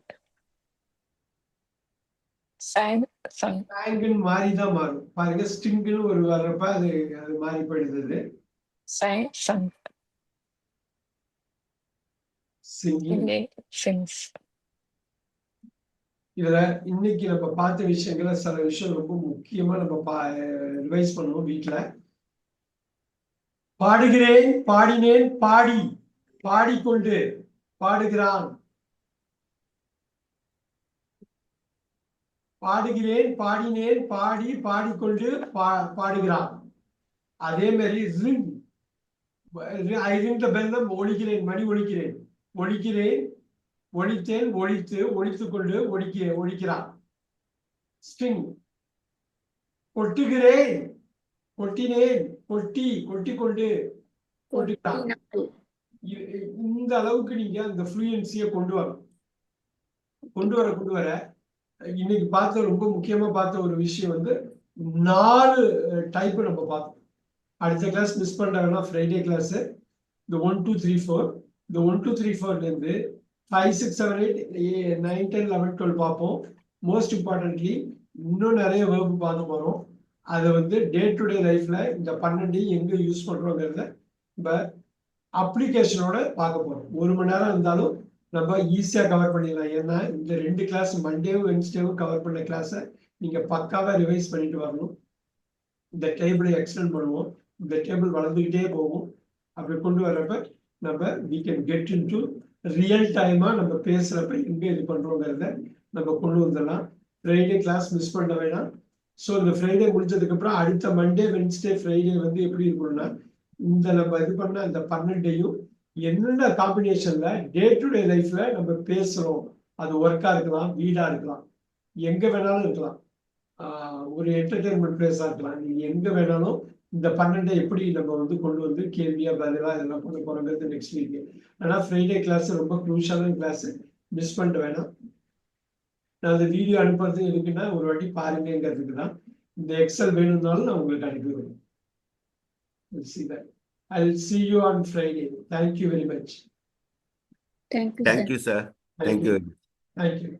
Sang. Sung. ரேங்குன்னு மாறிதான் மாறும். பாருங்க, ஸ்டிங்குன்னு ஒரு வர்றப்ப அது மாறி போயிடுது. Sang. Sung. சிங்கிங். Sings. இதுல இன்னைக்கு நம்ம பார்த்த விஷயங்கள சில விஷயம் ரொம்ப முக்கியமா நம்ம ரிவைஸ் பண்ணுவோம் வீட்டுல. பாடுகிறேன், பாடினேன், பாடி, பாடிக்கொண்டு, பாடுகிறான். பாடுகிறேன், பாடினேன், பாடி, பாடிக்கொண்டு, பாடுகிறான். அதே மாதிரி ring. I ring the bell. ஒலிக்கிறேன், மணி ஒலிக்கிறேன். ஒலிக்கிறேன், ஒலித்தேன், ஒலித்து, ஒலித்துக் கொண்டு, ஒலிக்கிறான். ஸ்ட்ரிங். கொட்டுகிறேன், கொட்டினேன், கொட்டி, கொட்டிக்கொண்டு, கொட்டுகிறான். இந்த அளவுக்கு நீங்க அந்த ஃப்ளூயன்சியை கொண்டு வர இன்னைக்கு பார்த்த ரொம்ப முக்கியமா பார்த்த ஒரு விஷயம் வந்து 4 டைப் நம்ம பார்த்தோம். அடுத்த கிளாஸ் மிஸ் பண்றாங்கன்னா ஃப்ரைடே கிளாஸ் இந்த 1 2 3 4 இந்த 1 2 3 4ல இருந்து 5 6 7 8 9 10 11 12 பார்ப்போம். மோஸ்ட் இம்பார்ட்டன்ட்லி இன்னும் நிறைய வேர்பு பார்க்க போறோம். அதை வந்து டே டு டே லைஃப்ல இந்த 12 எங்க யூஸ் பண்றோங்கிறத நம்ம அப்ளிகேஷனோட பார்க்க போறோம். 1 மணி நேரம் இருந்தாலும் நம்ம ஈஸியா கவர் பண்ணிடலாம். ஏன்னா இந்த 2 கிளாஸ் மண்டேவும் வென்ஸ்டேவும் கவர் பண்ண கிளாஸை நீங்க பக்காவா ரிவைஸ் பண்ணிட்டு வரணும். இந்த டேபிளை எக்ஸ்டெண்ட் பண்ணுவோம். இந்த டேபிள் வளர்ந்துக்கிட்டே போகும். அப்படி கொண்டு வர்றப்ப நம்ம we can get into real டைமா நம்ம பேசுறப்ப எங்க இது பண்றோங்கிறத நம்ம கொண்டு வந்துடலாம். ஃப்ரைடே கிளாஸ் மிஸ் பண்ண வேணாம். ஸோ இந்த ஃப்ரைடே முடிஞ்சதுக்கு அப்புறம் அடுத்த மண்டே வென்ஸ்டே ஃப்ரைடே வந்து எப்படி இருக்கணும்னா இந்த நம்ம இது பண்ண அந்த 12யும் என்னென்ன காம்பினேஷன்ல டே டு டே லைஃப்ல நம்ம பேசுறோம். அது ஒர்க்கா இருக்கலாம், வீடா இருக்கலாம், எங்க வேணாலும் இருக்கலாம், ஒரு என்டர்டைன்மெண்ட் பிளேஸா இருக்கலாம். நீங்க எங்க வேணாலும் இந்த 12 எப்படி நம்ம வந்து கொண்டு வந்து கேள்வியா பதிலா இதெல்லாம் பண்ண போறோங்கிறது நெக்ஸ்ட் வீக். ஆனா ஃப்ரைடே கிளாஸ் ரொம்ப குரூஷியலான கிளாஸ், மிஸ் பண்ணிட்டு வேணாம். நான் அந்த வீடியோ அனுப்புறது எதுக்குன்னா ஒரு வாட்டி பாருங்கிறதுக்கு தான். இந்த எக்ஸல் வேணும்னாலும் நான் உங்களுக்கு அனுப்பி விடுறேன். I'll see you on Friday. Thank you very much. Thank you, thank sir. you sir, thank you. Thank you